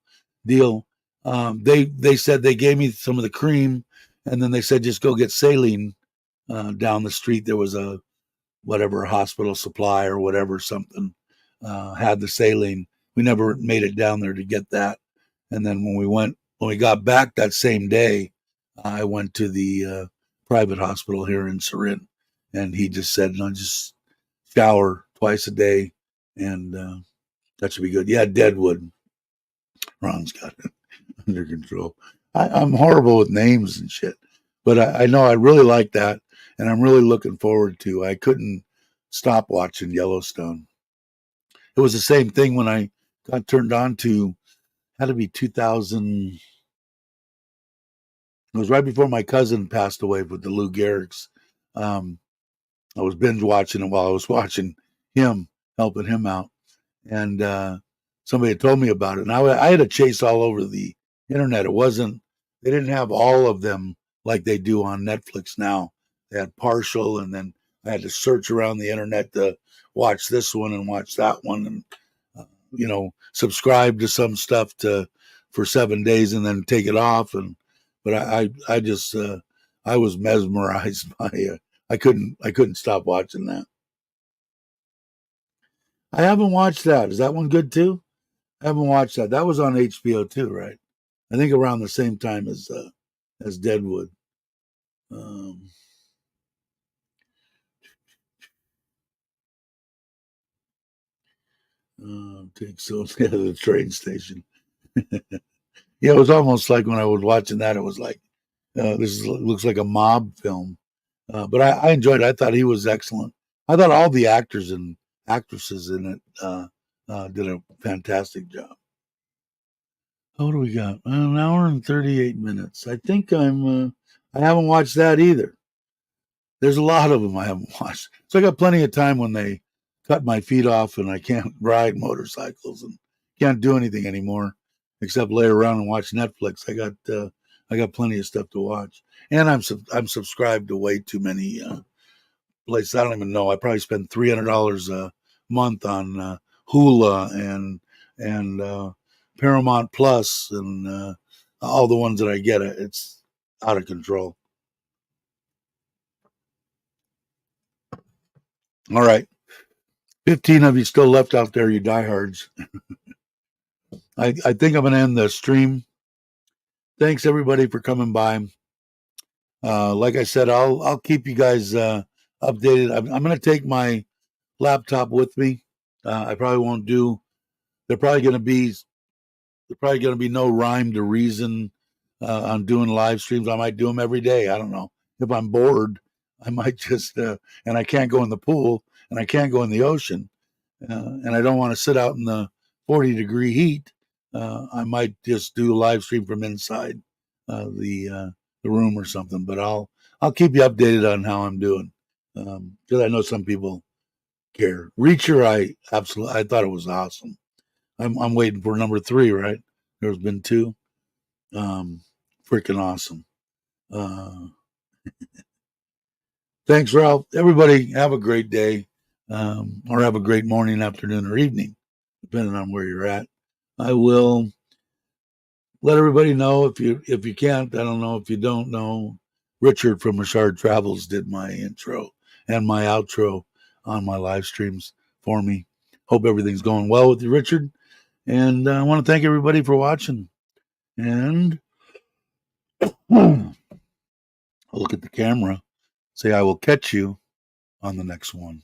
Speaker 1: deal. They said they gave me some of the cream, and then they said just go get saline down the street. There was a whatever hospital supply or whatever something had the saline. We never made it down there to get that. And then when we got back that same day, I went to the private hospital here in Surin, and he just said, "No, just shower twice a day, and that should be good." Yeah, Deadwood. Ron's got it under control. I'm horrible with names and shit, but I know I really like that, and I'm really looking forward to. I couldn't stop watching Yellowstone. It was the same thing when I got turned on to. Had to be 2000. It was right before my cousin passed away with the Lou Gehrig's. Um, I was binge watching it while I was watching him, helping him out, and somebody had told me about it. And I had to chase all over the internet. It wasn't. They didn't have all of them like they do on Netflix now. They had partial, and then I had to search around the internet to watch this one and watch that one, and subscribe to some stuff to for 7 days and then take it off. And but I just I was mesmerized by it. I couldn't stop watching that. I haven't watched that. Is that one good too? I haven't watched that. That was on HBO too, right? I think around the same time as Deadwood. Um, Take so yeah, the train station. Yeah, it was almost like when I was watching that, it was like looks like a mob film. But I enjoyed it. I thought he was excellent. I thought all the actors and actresses in it did a fantastic job. What do we got? An hour and 38 minutes. I think I haven't watched that either. There's a lot of them I haven't watched. So I got plenty of time when they cut my feet off and I can't ride motorcycles and can't do anything anymore except lay around and watch Netflix. I got plenty of stuff to watch, and I'm subscribed to way too many places. I don't even know. I probably spend $300 a month on Hula and Paramount Plus and all the ones that I get. It's out of control. All right, 15 of you still left out there, you diehards. I think I'm going to end the stream. Thanks everybody for coming by. Like I said, I'll keep you guys updated. I'm going to take my laptop with me. I probably won't do. They're probably going to be There's probably going to be no rhyme to reason on doing live streams. I might do them every day. I don't know. If I'm bored, I might just, and I can't go in the pool and I can't go in the ocean, and I don't want to sit out in the 40-degree heat. I might just do a live stream from inside the room or something. But I'll keep you updated on how I'm doing, because I know some people care. Reacher, I thought it was awesome. I'm waiting for number 3. Right, there's been 2. Um, Freaking awesome. Uh, thanks, Ralph. Everybody, have a great day, or have a great morning, afternoon, or evening, depending on where you're at. I will let everybody know if you can't. I don't know if you don't know. Richard from Richard Travels did my intro and my outro on my live streams for me. Hope everything's going well with you, Richard. And I want to thank everybody for watching. And I'll look at the camera, say I will catch you on the next one.